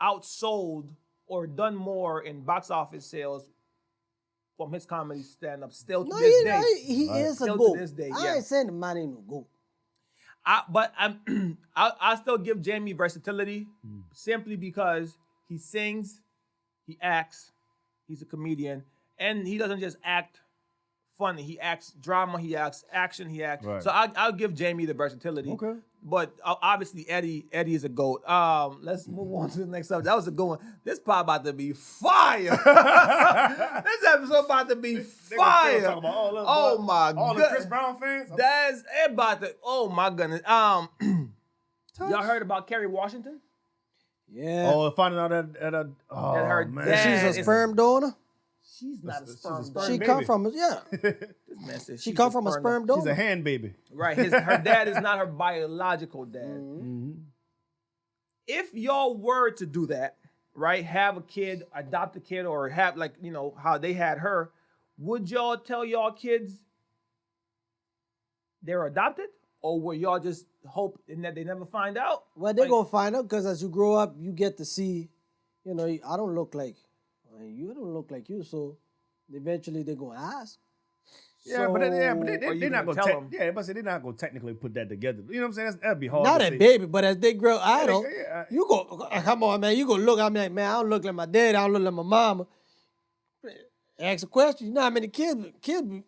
outsold or done more in box office sales from his comedy stand-up still to No, this day. he is a Still to goat. this day, I yeah. ain't saying the man ain't no goat. But I still give Jamie versatility simply because he sings, he acts, he's a comedian, and he doesn't just act funny. He acts drama, he acts action, he acts. Right. So I'll give Jamie the versatility. Okay. But obviously Eddie is a GOAT. Let's move on to the next subject. That was a good one. This pod about to be fire. This episode about to be fire. Talking about Oh my all the god. Chris Brown fans. That's about to. Oh my goodness. Y'all heard about Kerry Washington? Yeah. Oh, finding out that That her man. dad- She's a it's- sperm donor. She's not a She's a sperm sperm donor. She baby. come from yeah. This man said She she's come from a sperm donor. She's a hand baby. Right. Her dad is not her biological dad. Mm-hmm. If y'all were to do that, right, have a kid, adopt a kid, or have how they had her, would y'all tell y'all kids they're adopted? Or will y'all just hope that they never find out? Well, they're Like- gonna find out because as you grow up, you get to see. I don't look like you. Don't look like you. So eventually they're gonna ask. Yeah, but are they're you not gonna gonna tell them? they're not gonna technically put that together. You know what I'm saying? That'd be hard. Not to a see. baby, but as they grow idle, yeah. you go. Come on, man. You go look. I'm like, man, I don't look like my dad. I don't look like my mama. Ask a question. You know how many kids? Man,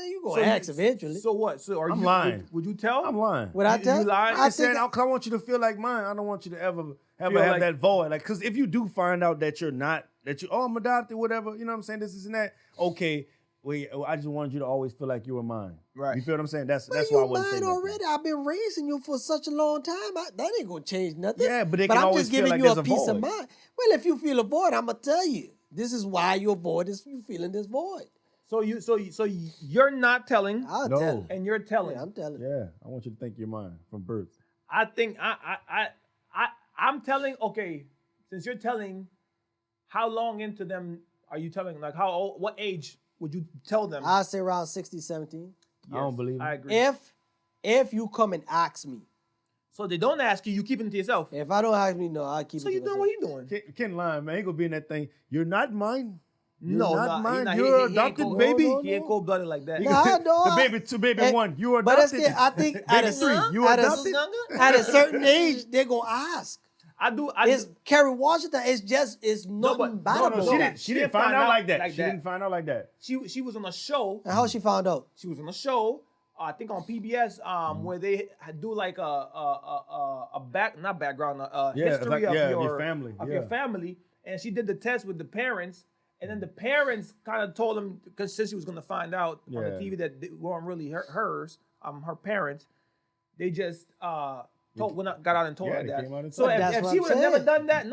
you gonna ask eventually. So what? So are I'm you lying. Would you tell? I'm lying. Would I you tell? lying? I I said think I want you to feel like mine. I don't want you to ever have like- that void. Like, because if you do find out that you're not, I'm adopted, whatever, you know what I'm saying? This and that. Okay, I just wanted you to always feel like you were mine. Right. You feel what I'm saying? That's Well, why I you wouldn't say mine nothing. already. I've been raising you for such a long time. That ain't gonna change nothing. Yeah, but they can I'm always just feel giving like you there's a a peace of void. mind. Well, if you feel a void, I'm gonna tell you. This is why you avoid this. You feeling this void. So you're not telling, I'll No. tell you. and you're telling. Yeah, I'm telling you. Yeah, I want you to think you're mine from birth. I think I'm telling. Okay, since you're telling, how long into them are you telling? Like how old, what age would you tell them? I say around 16, 17. I don't believe it. I agree. If you come and ask me. So they don't ask you, you keep it to yourself. If I don't ask me, no, I keep So it to you doing myself. what you doing? Ken lying, man. He gonna be in that thing. You're not mine. You're No, not nah, mine. he You're ain't adopted, cold- baby. No, no, He ain't cold blooded like that. Nah, no, the baby two, baby and- one. You are but that's adopted. the- I think at baby a- three. You at a- adopted. At a certain age, they're gonna ask. It's Kerry Washington. It's nothing bad No, about no, she that. didn't. She didn't find out like that. like She that. didn't find out like that. She was on a show. And how she found out? She was on a show. I think on PBS, where they do like a not background, Yeah, history like, of yeah, your family. of Yeah. your family, and she did the test with the parents, and then the parents kind of told them, because since she was gonna find out on the Yeah. TV that they weren't really hers, her parents, they just got out and told Yeah, her they that. came out and So told her. That's if what she I'm would have never saying. done that,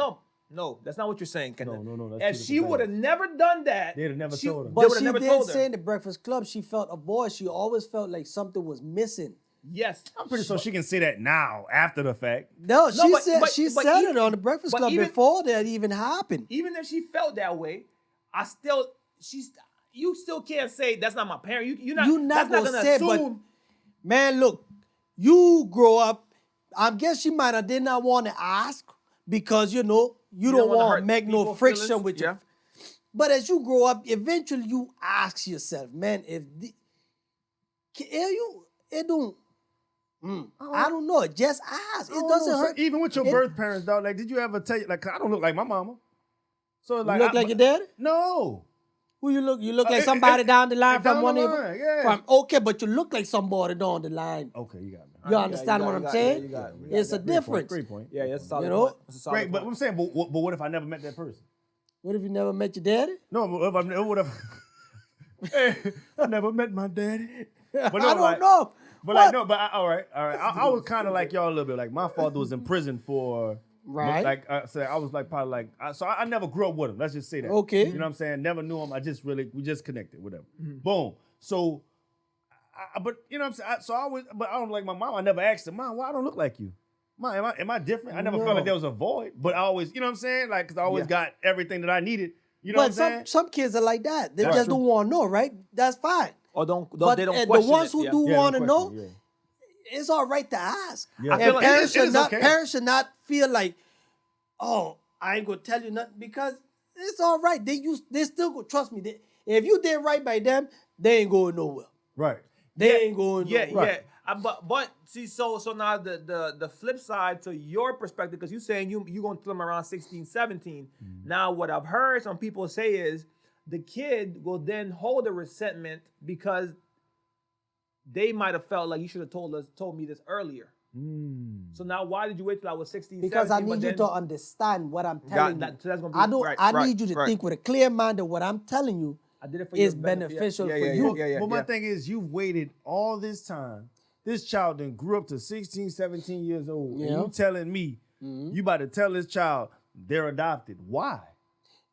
no, that's not what you're saying, Ken. No, that's If two she different would have things. never done that, They'd have never she- told her. they But would've she never did told her. say in the Breakfast Club she felt a voice. She always felt like something was missing. Yes, I'm pretty sure she can say that now after the fact. No, she but- said but- she but said even- it on the Breakfast but Club even- before that even happened. Even if she felt that way, you still can't say that's not my parent. You're not. You're not that's gonna say, but assume. man, look, you grow up. I guess she might have did not want to ask because you don't wanna want hurt to make no people's friction feelings, with yeah. you. But as you grow up, eventually you ask yourself, man, it don't. I don't know. Just ask. It I don't doesn't know, so hurt. even with your It- birth parents, dog. Like, did you ever tell you like I don't look like my mama? So You like, look like your daddy? No. Who you look? You look like it- somebody it- down the line down from one the of line, yeah. from okay, but you look like somebody down the line. Okay, you got me. You understand what I'm saying? you got it. It's a difference. Great point. Yeah, that's a solid You know? point. That's a solid Great, but point. I'm saying, but what if I never met that person? What if you never met your daddy? No, what if hey, I never met my daddy? But no, I don't like- know. But What? like no, but all right. I was kind of like y'all a little bit. Like my father was in prison for Right. Like I said, I was like probably like so I never grew up with him. Let's just say that. Okay. You know what I'm saying? Never knew him. We just connected, whatever. Boom. So, but you know what I'm saying. But I don't like my mom. I never asked her, Mom, why I don't look like you? Mom, am I different? I never felt No. like there was a void. But I always, you know what I'm saying? Like, cause I always Yeah. got everything that I needed. You know But what I'm saying? some kids are like that. They That's just true. don't want to know, right? That's fine. Or don't But they don't the question ones it. who Yeah. do Yeah, want to no know, question, it's all right to ask. Yeah. I And feel like parents it is okay. parents should not feel like, oh, I ain't gonna tell you nothing because it's all right. They still go trust me. If you did right by them, they ain't going nowhere. Right. They ain't going Yeah, nowhere. yeah. But see, so now the flip side to your perspective, because you saying you gonna tell them around 16, 17. Now what I've heard some people say is the kid will then hold a resentment because they might have felt like you should have told me this earlier. So now why did you wait till I was 16, Because 17? I but need you then- to understand what I'm telling you. so that's gonna be- I don't. right, I right, need you to right. think with a clear mind that what I'm telling you I did it for is your benefit. beneficial Yeah, for yeah, you. Yeah, yeah, But my yeah. thing is, you've waited all this time. This child then grew up to 16, 17 years old. Yeah. And you telling me you about to tell this child they're adopted. Why?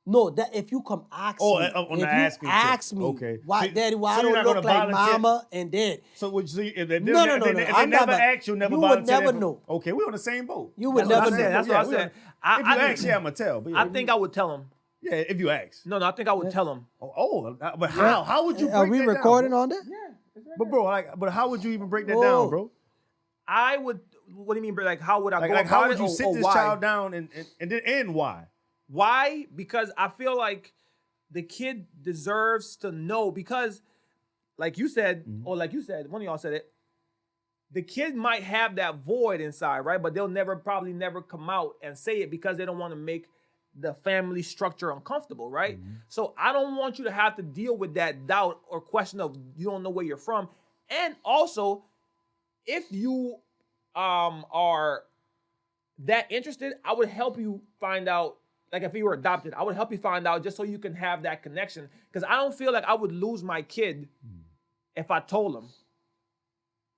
No, that if you come ask Oh, me, on if the you asking ask tip. me, Okay. why, So- Daddy, why so I you're don't not look gonna like volunteer- Mama and Dad? So would you, if they, No, no, if no, they, no. if I they never never- ask, you'll never you would volunteer never that know. Okay, we're on the same boat. You would That's what never I said. know. That's what I said. If you ask, yeah, I'm gonna tell. But yeah, I think I would tell him. yeah, if you ask. No, I think I would tell him. But how? How would you break Are we that recording down, on that? But bro, but how would you even break that Whoa. down, bro? I would. What do you mean? Like, how would I go Like about how would it, you or- sit or this why? child down and then end why? Why? Because I feel like the kid deserves to know. Because, like you said, or like you said, one of y'all said it. The kid might have that void inside, right? But they'll probably never come out and say it because they don't want to make the family structure uncomfortable, right? So I don't want you to have to deal with that doubt or question of you don't know where you're from. And also, if you are that interested, I would help you find out. Like if you were adopted, I would help you find out just so you can have that connection. Because I don't feel like I would lose my kid if I told him.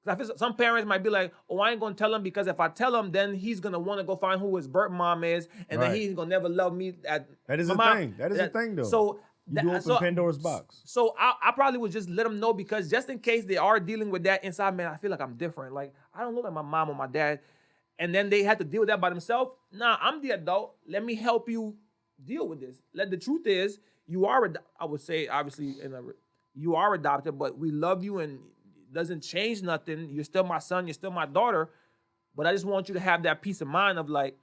Because I feel some parents might be like, "Oh, I ain't gonna tell him because if I tell him, then he's gonna want to go find who his birth mom is, and then Right. he's gonna never love me." That is my a mom- thing. That is a thing, though. So You do open Pandora's box. So I probably would just let them know because just in case they are dealing with that inside, man, I feel like I'm different. Like I don't look like my mom or my dad. and then they had to deal with that by themselves. Nah, I'm the adult. Let me help you deal with this. The truth is, you are, I would say, obviously, you are adopted, but we love you and it doesn't change nothing. You're still my son. You're still my daughter. But I just want you to have that peace of mind of like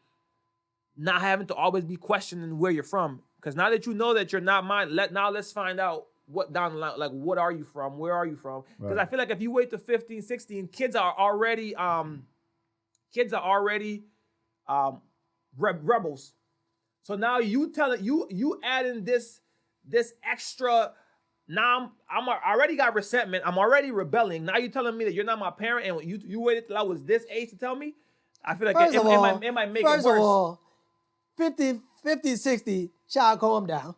not having to always be questioning where you're from. Because now that you know that you're not mine, let's find out what down the line, like what are you from? Where are you from? Because I feel like if you wait to 15, 16, kids are already rebels. So now you adding this extra. Now I already got resentment. I'm already rebelling. Now you're telling me that you're not my parent, and you waited till I was this age to tell me. I feel like it might make it worse. First of all, 50, 60, child, calm down.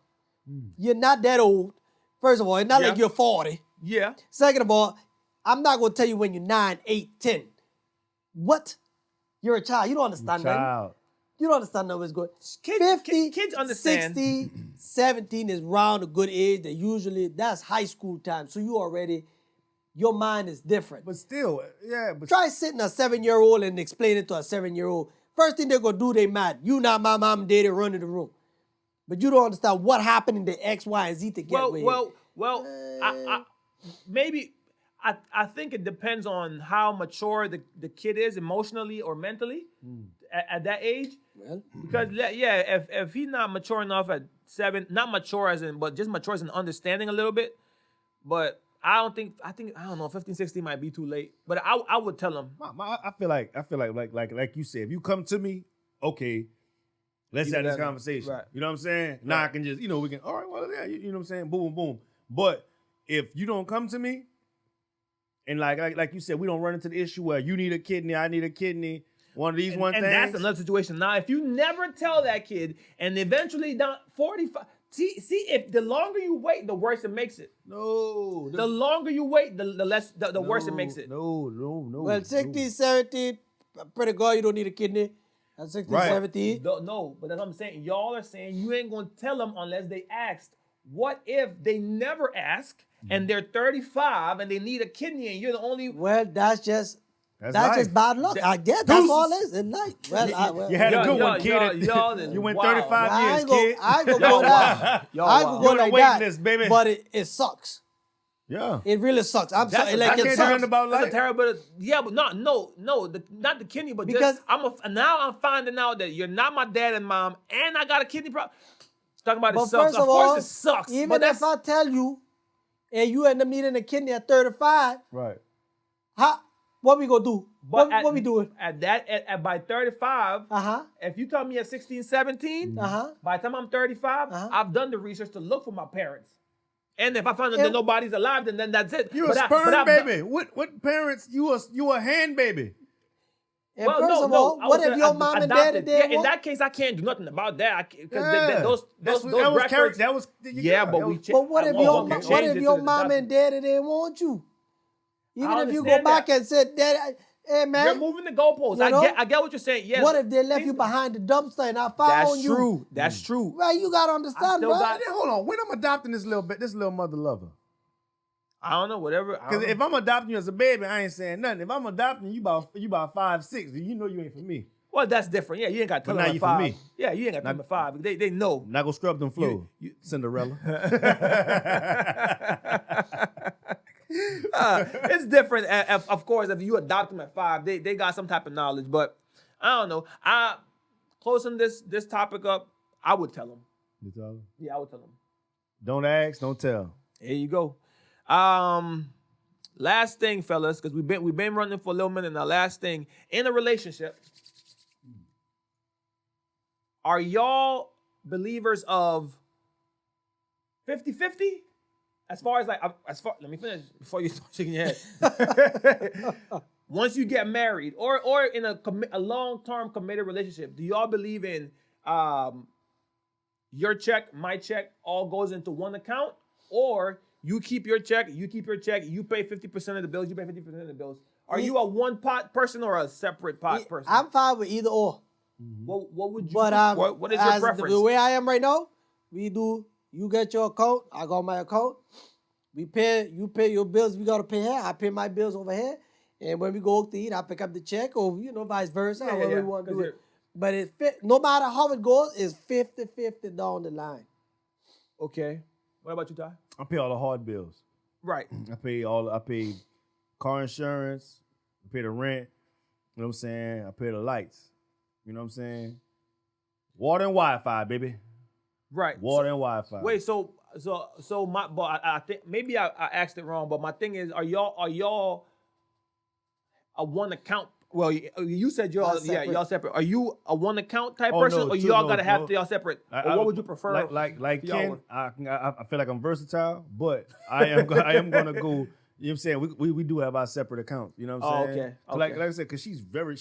You're not that old. First of all, it's not like you're 40. Yeah. Second of all, I'm not going to tell you when you're 9, 8, 10. What? You're a child. You don't understand that. You don't understand what's good. Kids understand. 60, 17 is around a good age. That's high school time. So your mind is different. But still, yeah. But try sitting a 7-year-old and explain it to a 7-year-old. First thing they're going to do, they mad. You not my mom and daddy, run in the room. But you don't understand what happened in the X, Y, and Z to get with Well, I think it depends on how mature the kid is emotionally or mentally at that age. Well, because if he's not mature enough at 7, not mature as in, but just mature as in understanding a little bit. But I don't know, 15, 16 might be too late. But I would tell him. I feel like you said, if you come to me, okay, let's have this conversation. Right. You know what I'm saying? Right. Now I can just, we can, all right, well, yeah, you know what I'm saying? Boom, boom. But if you don't come to me, and like you said, we don't run into the issue where you need a kidney, I need a kidney, one of these things. And that's another situation. Now, if you never tell that kid, and eventually down 45, see, if the longer you wait, the worse it makes it. No. The longer you wait, the worse it makes it. No. Well, 16, 17, pretty good, you don't need a kidney. At 16, right. 17. No, but that's what I'm saying. Y'all are saying you ain't going to tell them unless they asked. What if they never ask and they're 35 and they need a kidney and you're the only... Well, that's just bad luck. I get that's all it is in life. Well, you had a good one, kid. You went 35 years, kid. I ain't going to go that. I ain't going to go like that, list, baby. But it sucks. Yeah. It really sucks. I'm sorry. Like, I can't do nothing about life. That's a terrible... Yeah, but not the kidney, but because now I'm finding out that you're not my dad and mom and I got a kidney problem. Talking about it sucks. First of of all, course it sucks. Even if I tell you and you end up needing a kidney at 35, right? What we gonna do? What we doing? By 35, if you tell me at 16, 17, by the time I'm 35, I've done the research to look for my parents. And if I find that nobody's alive, then that's it. You a sperm baby. What parents? You a hand baby. And first of all, what if your mom and dad did? In that case, I can't do nothing about that. Because those records. That was. But what if your mom and daddy didn't want you? Even if you go back and said, "Daddy, hey man, you're moving the goalposts." I get what you're saying. Yes. What if they left you behind the dumpster and I found you? That's true. Right, you gotta understand, bro. Hold on. When I'm adopting this little mother lover. I don't know, whatever. Because if I'm adopting you as a baby, I ain't saying nothing. If I'm adopting you about 5, 6, you know you ain't for me. Well, that's different. Yeah, you ain't got to tell them at 5. For me. Yeah, you ain't got to tell them at 5. They know. Not gonna scrub them floors. Cinderella. It's different. Of course, if you adopt them at 5, they got some type of knowledge. But I don't know. Closing this topic up, I would tell them. You tell them? Yeah, I would tell them. Don't ask, don't tell. There you go. Last thing, fellas, because we've been running for a little minute now. Last thing, in a relationship, are y'all believers of 50-50? Let me finish before you start shaking your head. Once you get married, or in a long-term committed relationship, do y'all believe in your check, my check, all goes into one account, or you keep your check, you pay 50% of the bills, you pay 50% of the bills? Are you a one-pot person or a separate pot person? I'm fine with either or. What would you? But what is your preference? The way I am right now, you get your account, I got my account. You pay your bills, we gotta pay here. I pay my bills over here. And when we go out to eat, I pick up the check, or vice versa, Yeah, however yeah, we want to do 'cause it. But no matter how it goes, it's 50-50 down the line. Okay. What about you, Ty? I pay all the hard bills. Right. I pay car insurance, I pay the rent, you know what I'm saying? I pay the lights. You know what I'm saying? Water and Wi-Fi, baby. Right. Water and Wi-Fi. Wait, so my, but I think maybe I asked it wrong, but my thing is, are y'all a one account? Well, you said y'all separate. Are you a one account type person, no, or two- y'all no, gotta have no. y'all separate? Or what would you prefer? Like y'all Ken, work? I feel like I'm versatile, but I am gonna go. You know what I'm saying? We do have our separate accounts. You know what I'm saying? Okay. Like I said, because she's better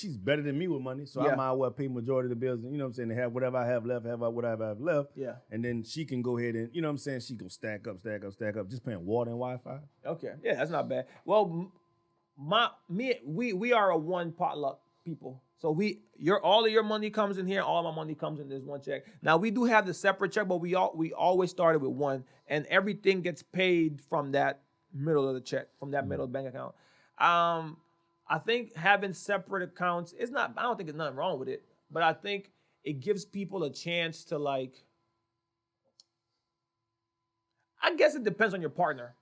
than me with money, so Yeah. I might as well pay majority of the bills. You know what I'm saying? To have whatever I have left, whatever I have left. Yeah. And then she can go ahead and, you know what I'm saying? She can stack up, just paying water and Wi-Fi. Okay, yeah, that's not bad. Well, we are a one potluck people. So all of your money comes in here, all of my money comes in this one check. Now we do have the separate check, but we always started with one, and everything gets paid from that middle of the check, from that middle bank account. I think having separate accounts is not. I don't think there's nothing wrong with it, but I think it gives people a chance to like. I guess it depends on your partner.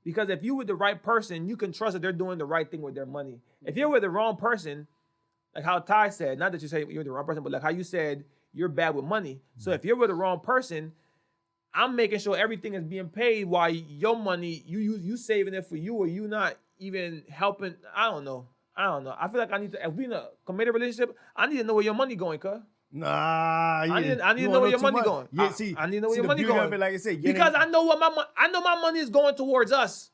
Because if you're with the right person, you can trust that they're doing the right thing with their money. If you're with the wrong person, like how Ty said, not that you say you're the wrong person, but like how you said you're bad with money. So if you're with the wrong person, I'm making sure everything is being paid while your money, you saving it for you, or you not even helping. I don't know. I feel like I need to, if we in a committed relationship, I need to know where your money going, cuz. Nah, I need to know where your money going. Yeah, I need to know where your money the beauty going. of it, like I said, Because I know my money is going towards us.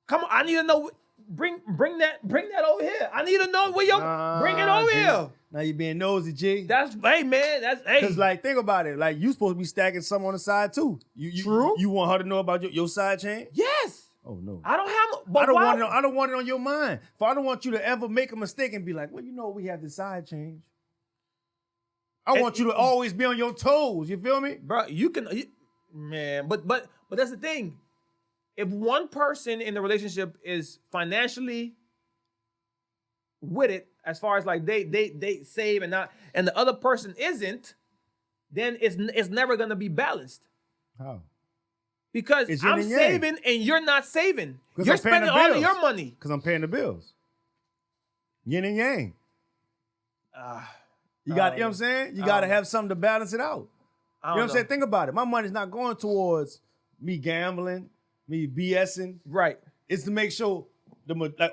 Come on, I need to know. Bring that over here. I need to know where your bring it over G. here. Now you being nosy, G. That's man. Because like think about it, like you supposed to be stacking some on the side too. You True. You want her to know about your side chain? Yes. Oh no. I don't have. But I don't why? want it. I don't want it on your mind. I don't want you to ever make a mistake and be like, well, we have the side change. I want you to always be on your toes. You feel me? Bro, man. But that's the thing. If one person in the relationship is financially with it, as far as like they save and the other person isn't, then it's never gonna be balanced. How? Because It's yin I'm and yang. saving and you're not saving. 'Cause You're I'm paying the spending all of bills. your money. Because I'm paying the bills. Yin and yang. You got, you know what I'm saying? You got to have something to balance it out. You know what I'm saying? Think about it. My money's not going towards me gambling, me BSing. Right. It's to make sure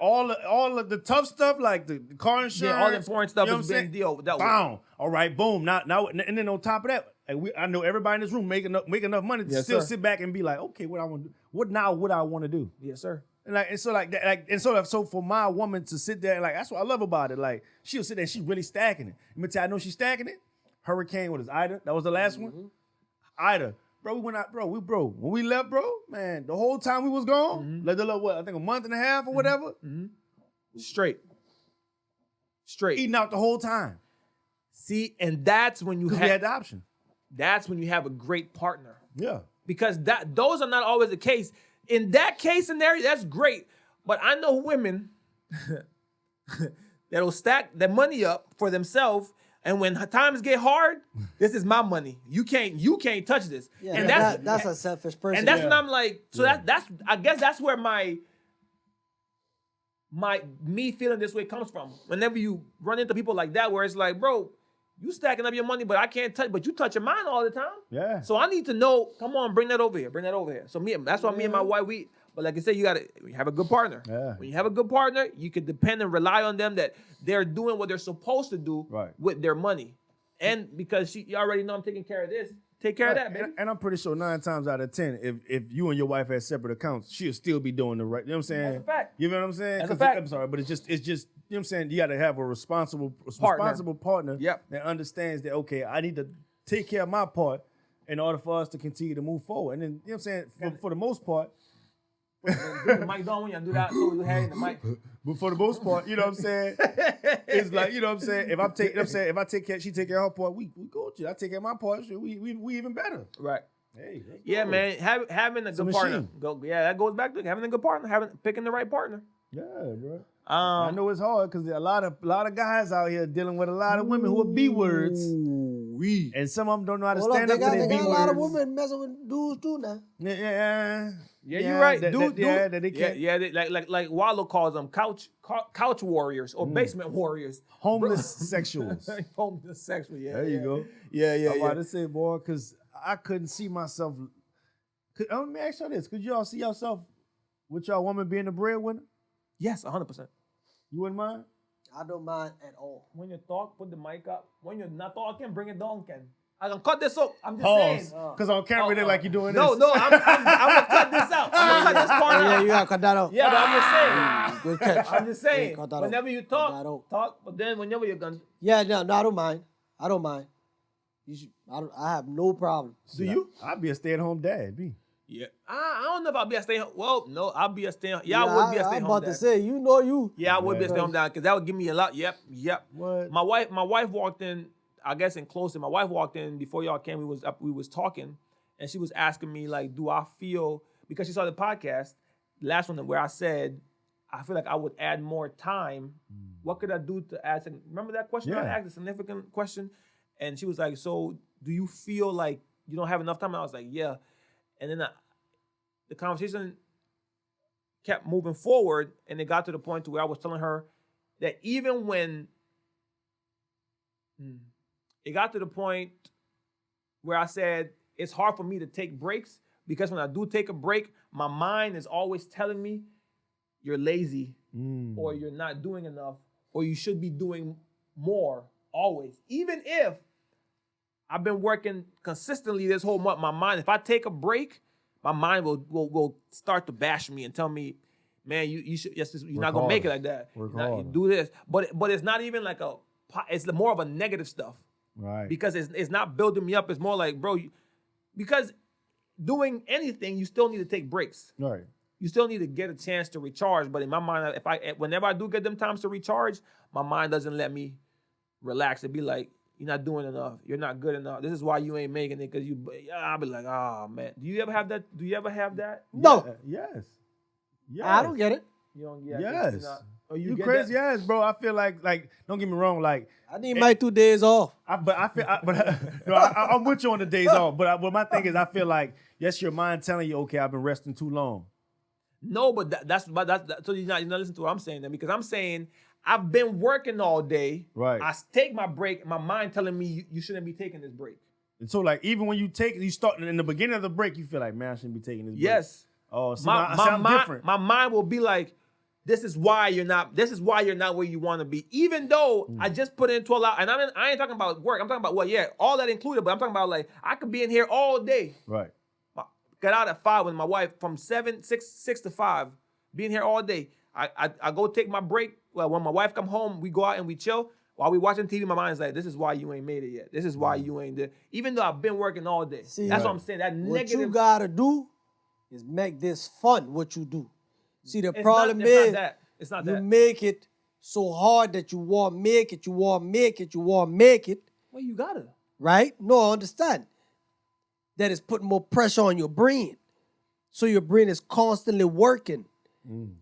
all of the tough stuff, like the car insurance, Yeah, all the important stuff you know has what I'm been saying? dealt with. Boom. All right, boom. Now, and then on top of that, like I know everybody in this room make enough money to Yes, still sir. sit back and be like, okay, what I want to do? What I want to do? Yes, sir. So for my woman to sit there and like that's what I love about it. Like she'll sit there and she's really stacking it. Let me tell you, I know she's stacking it. Hurricane, what is Ida? That was the last one. Ida, bro, we went out, bro. When we left, bro, man, the whole time we was gone, like what? I think a month and a half or whatever. Straight. Eating out the whole time See, and that's when you because we had the option. that's when you have a great partner. Yeah. Because those are not always the case. In that case scenario, that's great. But I know women that'll stack their money up for themselves, and when times get hard, this is my money. You can't touch this. Yeah, and that's a selfish person. and that's when Yeah. I'm like, so that's I guess that's where me feeling this way comes from. Whenever you run into people like that, where it's like, bro, you stacking up your money, but I can't touch, but you touching mine all the time. Yeah. So I need to know, come on, bring that over here. So that's why me and my wife, but like I said, you have a good partner. Yeah. When you have a good partner, you can depend and rely on them that they're doing what they're supposed to do Right. with their money. And because you already know I'm taking care of this, take care of that, baby. And I'm pretty sure 9 times out of 10, if you and your wife had separate accounts, she'll still be doing the right. You know what I'm saying? That's a fact. You know what I'm saying? That's a 'Cause fact. I'm sorry, but it's just you know what I'm saying. You got to have a responsible partner Yep. that understands that. Okay, I need to take care of my part in order for us to continue to move forward. And then you know what I'm saying. For the most part, Bring the mic down when you do that, so we have the mic. but for the most part, you know what I'm saying. It's like you know what I'm saying. If I take care, she take care of her part. We go to. I take care of my part. We even better. Right. Hey. let's Yeah, go. man. Having a It's a good partner. machine. That goes back to having a good partner, picking the right partner. Yeah, bro. I know it's hard because a lot of guys out here dealing with a lot of women who are B words, and some of them don't know how to stand up to their B They got a words. lot of women messing with dudes too now. Yeah, you're right. Dude, that they can't. they, like Wallow calls them couch warriors or basement warriors. Homeless sexuals. Homeless sexual. Yeah. There you go. Yeah. I'm about to say, boy, because I couldn't see myself. Let me ask you this: could y'all see yourself with your woman being the breadwinner? Yes, 100%. You wouldn't mind? I don't mind at all. When you talk, put the mic up. When you're not talking, bring it down, Ken. I can cut this up. I'm just Pause. saying. Because on camera, they're like you're doing No, this. no, I'm gonna cut this out. I'm gonna cut this part Yeah, out. you gotta cut that out. Yeah, but I'm just saying. Good catch. I'm just saying. Yeah, cut that out. Whenever you Cut that talk, out. talk. But then whenever you're gonna, Yeah, no, I don't mind. I don't mind. You should. I have no problem. do you? I'd be a stay-at-home dad, me. Yeah. I don't know if I'll be a stay home. Well, no, I'll be a stay home. Yeah, I would be a stay I'm home. about to say, you know you. Yeah, I would be a Yeah. stay home dad because that would give me a lot. Yep. What? My wife walked in, I guess in closing. My wife walked in before y'all came. We was talking, and she was asking me like, do I feel, because she saw the podcast, the last one where I said, I feel like I would add more time. What could I do to add? Remember that question I Yeah. asked, a significant question, and she was like, so do you feel like you don't have enough time? And I was like, yeah, and then the conversation kept moving forward, and it got to the point to where I was telling her that even when it got to the point where I said it's hard for me to take breaks because when I do take a break, my mind is always telling me you're lazy or you're not doing enough or you should be doing more always. Even if I've been working consistently this whole month, my mind, if I take a break, my mind will start to bash me and tell me, man, you should, you're not gonna make it like that. Work Now, you harder. do this, but it's not even like it's more of a negative stuff Right. because it's not building me up. It's more like, bro, because doing anything, you still need to take breaks. Right. You still need to get a chance to recharge. But in my mind, whenever I do get them times to recharge, my mind doesn't let me relax. It'd be like, you're not doing enough. You're not good enough. This is why you ain't making it because I'll be like, oh man. Do you ever have that? No, Yes. I don't get it. You don't get Yes. you get crazy that? ass, bro. I feel like don't get me wrong, like I need my 2 days off. I'm with you on the days off. But my thing is, I feel like yes, your mind telling you, okay, I've been resting too long. No, but that's so you're not listening to what I'm saying then, because I'm saying I've been working all day. Right. I take my break. My mind telling me you shouldn't be taking this break. And so like even when you start in the beginning of the break, you feel like, man, I shouldn't be taking this break. Yes. Oh, so My I sound different. My mind will be like, this is why you're not where you want to be. Even though I just put in 12 hours, and I ain't talking about work. I'm talking about all that included, but I'm talking about like I could be in here all day. Right. Get out at 5 with my wife from 6 to 5, being here all day. I go take my break. Well, when my wife come home, we go out and we chill. While we watching TV, my mind's like, this is why you ain't made it yet. This is why you ain't there. Even though I've been working all day. See, That's what I'm saying. That What negative. you gotta do is make this fun. What you do. See, the it's problem not is that. It's not you that. make it so hard that you won't make it. You won't make it. You won't make it. Well, you gotta. Right? No, I understand. That is putting more pressure on your brain. So your brain is constantly working.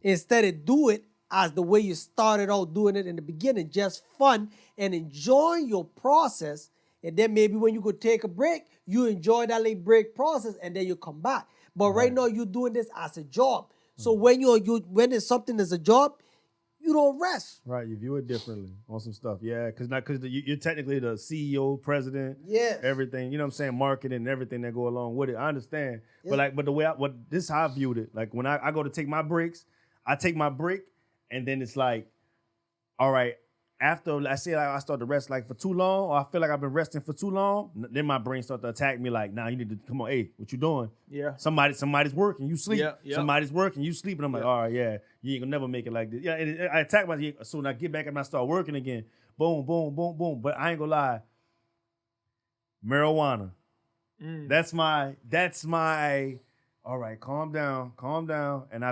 Instead of do it as the way you started out doing it in the beginning, just fun and enjoying your process. And then maybe when you go take a break, you enjoy that little break process and then you come back. But right now you're doing this as a job. So when when it's something that's a job, you don't rest. Right, you view it differently on some stuff. Yeah, because you're technically the CEO, president, Yes. everything. You know what I'm saying? Marketing and everything that go along with it. I understand, but the way this is how I viewed it. Like when I go to take my breaks, I take my break, and then it's like, all right. After I say like I start to rest like for too long, or I feel like I've been resting for too long, then my brain starts to attack me like, nah, you need to come on, hey, what you doing? Yeah. Somebody's working, you sleep. Yeah. Somebody's working, you sleep, and I'm like, all right, yeah, you ain't gonna never make it like this. Yeah, and I attack myself. So when I get back and I start working again, boom, boom, boom, boom. But I ain't gonna lie, marijuana. That's my all right, calm down. And I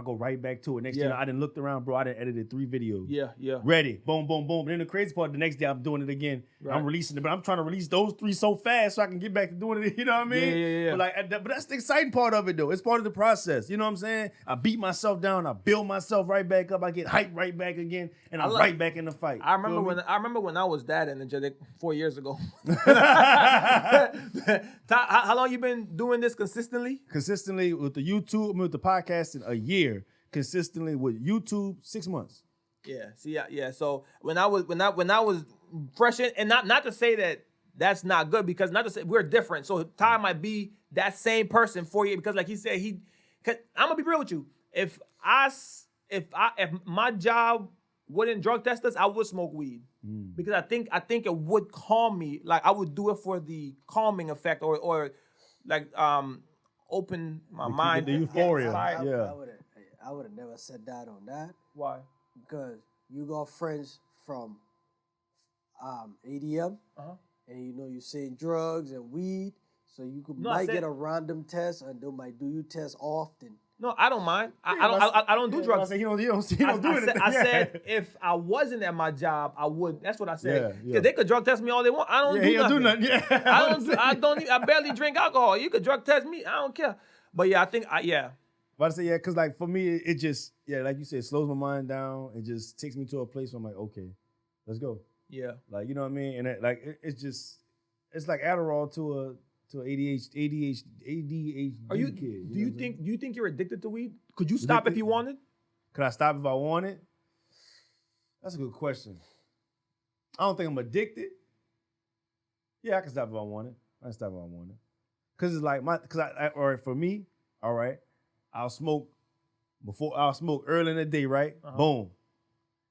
go right back to it. Next thing you know, I didn't looked around, bro. I done edited 3 videos. Yeah. Ready. Boom, boom, boom. But then the crazy part, the next day I'm doing it again. Right. I'm releasing it, but I'm trying to release those 3 so fast so I can get back to doing it. You know what I mean? Yeah. But that's the exciting part of it, though. It's part of the process. You know what I'm saying? I beat myself down. I build myself right back up. I get hyped right back again, and I'm right back in the fight. I remember when I was that energetic 4 years ago. How long you been doing this consistently? Consistently with the YouTube, with the podcasting, a year. Consistently with YouTube, 6 months. Yeah. See, yeah. So when I was fresh in, and not to say that that's not good, because not to say we're different. So Ty might be that same person for you, because like he said, I'm gonna be real with you. If my job wouldn't drug test us, I would smoke weed, because I think it would calm me. Like I would do it for the calming effect, or like open my mind. The euphoria. I would have never said that on that. Why? Because you got friends from ADM, and you know you're saying drugs and weed, so you might get a random test, and they might do you tests often. No, I don't mind. I don't do drugs. You don't do anything. I said if I wasn't at my job, I would. That's what I said. Yeah. Because they could drug test me all they want. I don't do nothing. Yeah. I barely drink alcohol. You could drug test me. I don't care. But yeah, I think But I say because like for me, it just like you said, it slows my mind down. It just takes me to a place where I'm like, okay, let's go. Yeah. Like you know what I mean, and it's like Adderall to a ADHD kid. Do you think you're addicted to weed? Could you stop if you wanted? Could I stop if I wanted? That's a good question. I don't think I'm addicted. Yeah, I can stop if I wanted. I can stop if I wanted. Cause it's like or for me, all right, I'll smoke early in the day, right? Boom.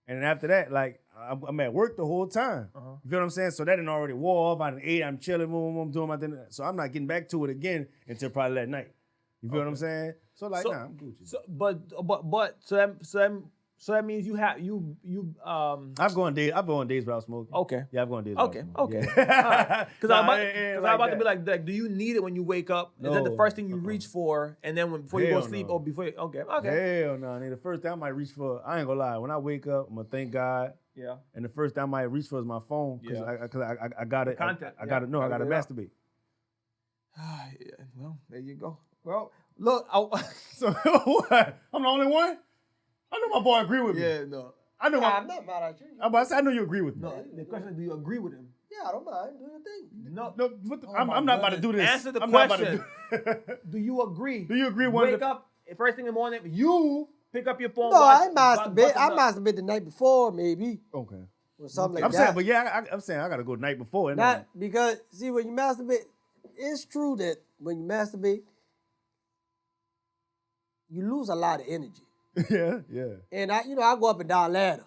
And then after that, like I'm at work the whole time. You feel what I'm saying? So that didn't already wore off. I done ate, I'm chilling, I'm doing my thing. So I'm not getting back to it again until probably that night. You feel what I'm saying? So like, nah, I'm Gucci. So that means I've gone days without smoking. Okay. Yeah, I've gone days. Okay. Without smoking. Okay. Yeah. Because I'm about to be like, do you need it when you wake up? Is that the No. first thing you reach for, and then before you go Hell to sleep, no. or before? Okay. Hell no. Nigga. The first thing I might reach for, I ain't gonna lie. When I wake up, I'm gonna thank God. Yeah. And the first thing I might reach for is my phone because I got it. Content. I got to know. I got to Gotta get masturbate. Yeah, well, there you go. Well, look. So what? I'm the only one. I know my boy agree with me. Yeah. No. I know. I'm not mad at you. I'm about to say, I know you agree with me. No. The question is, do you agree with him? Yeah, I don't mind. Do your thing. No. No, I'm not about to do this. Answer the I'm not about to question. do- Do you agree? Do you agree? Wake up first thing in the morning. You pick up your phone. No, watch- I ain't masturbate. I watch masturbate the night before, maybe, Okay. or something like I'm that. saying, but yeah, I'm saying I gotta go the night before. Not because see when you masturbate, it's true that when you masturbate, you lose a lot of energy. yeah. And I go up and down ladder.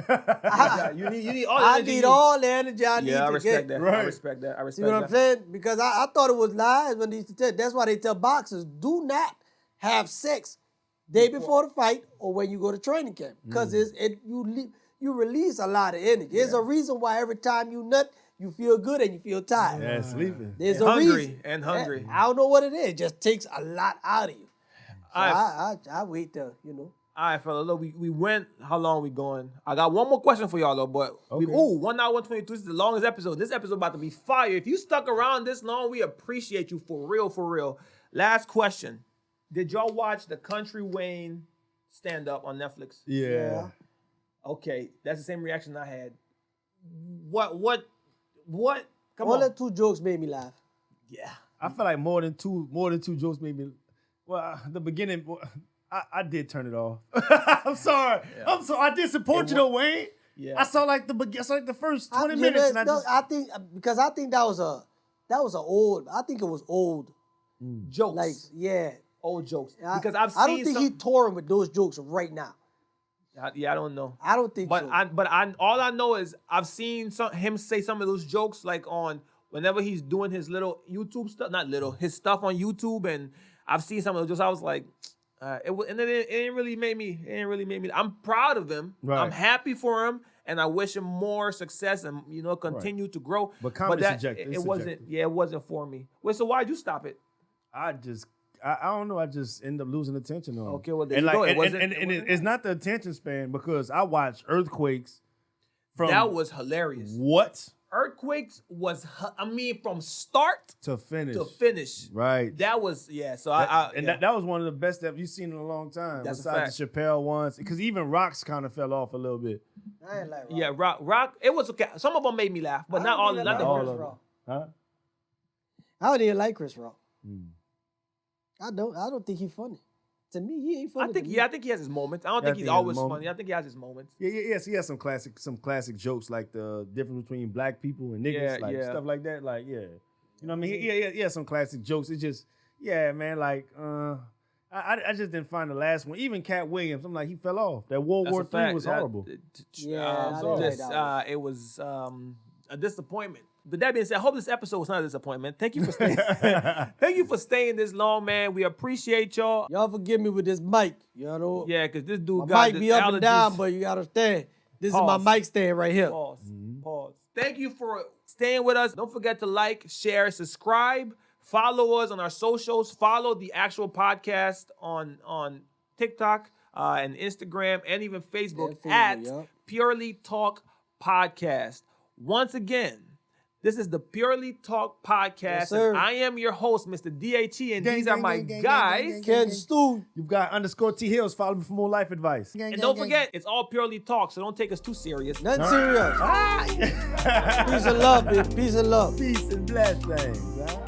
Yeah, you need all the I energy need you- all the energy I need Yeah, I to respect get. that. Right. I respect that. I respect See what I'm that. saying? Because I thought it was lies when they used to tell. That's why they tell boxers do not have sex day before the fight or when you go to training camp, because you release a lot of energy. There's a reason why every time you nut, you feel good and you feel tired. Yeah, sleeping. There's And a hungry, reason. and hungry. I don't know what it is. It just takes a lot out of you. So Alright. I wait till, All right, fella. Look, we went. How long we going? I got one more question for y'all, though. But Okay. 1 hour 122. This is the longest episode. This episode about to be fire. If you stuck around this long, we appreciate you for real, for real. Last question: did y'all watch the Country Wayne stand up on Netflix? Yeah. Okay, that's the same reaction I had. What? Come All on. the 2 jokes made me laugh. Yeah. I feel like more than two jokes made me. Well, the beginning, I did turn it off. I'm sorry. Yeah. I'm sorry. I did support you though, Wayne. Yeah. I saw like the first 20 minutes, and I think because I think that was a old. I think it was old. Jokes. Like old jokes. I- Because I've seen I don't think some, he's touring with those jokes right now. Yeah, I don't know. I don't think But so. all I know is I've seen him say some of those jokes like on whenever he's doing his little YouTube stuff, his stuff on YouTube, and I've seen some of those jokes. I was like, it didn't really make me. I'm proud of him. Right. I'm happy for him, and I wish him more success and continue to grow. But comedy's that subjective. it It's wasn't. subjective. Yeah, it wasn't for me. Wait, so why'd you stop it? I I don't know. I just end up losing attention on. Okay, well, there and you go. It and, wasn't- and, it and wasn't it's not the attention span because I watch earthquakes from That was hilarious. what Earthquakes was, from start to finish. to finish. Right. That was, yeah. So That was one of the best that you've seen in a long time. That's a besides the Chappelle ones, because even Rocks kind of fell off a little bit. I ain't like Rock. yeah, rock. It was okay. Some of them made me laugh, but I not don't all. even Not the like all Chris of Rock. Huh? I don't even like Chris Rock. Hmm. I don't think he's funny. To me, he ain't funny. I think I think he has his moments. I don't Yeah, think I he's think he has always his moments. funny. I think he has his moments. Yes, he has some classic jokes like the difference between black people and niggas, Yeah, like yeah. stuff like that. Like, yeah. You know what I mean? He has some classic jokes. It's just, yeah, man, like, I just didn't find the last one. Even Cat Williams, I'm like, he fell off. That World That's War a III fact. was horrible. Yeah, I didn't like that one. It was a disappointment. But that being said, I hope this episode was not a disappointment. Thank you for staying. Thank you for staying this long, man. We appreciate y'all. Y'all forgive me with this mic. You know, Yeah, because this dude my got mic this be up and allergies. down, but you gotta understand. This Pause. is my mic stand right here. Pause. Pause. Thank you for staying with us. Don't forget to like, share, subscribe. Follow us on our socials. Follow the actual podcast on TikTok and Instagram and even Facebook Yeah, Facebook, at yup. Purely Talk Podcast. Once again, this is the Purely Talk Podcast. Yes, sir. And I am your host, Mr. DHE, and Gang, these are gang, my gang, gang, guys. gang, gang, Ken Stu. You've got _T Hills. Follow me for more life advice. And don't forget, it's all purely talk, so don't take us too serious. Nothing serious. Ah! Peace and love, baby. Peace and love. Peace and blessings. Huh?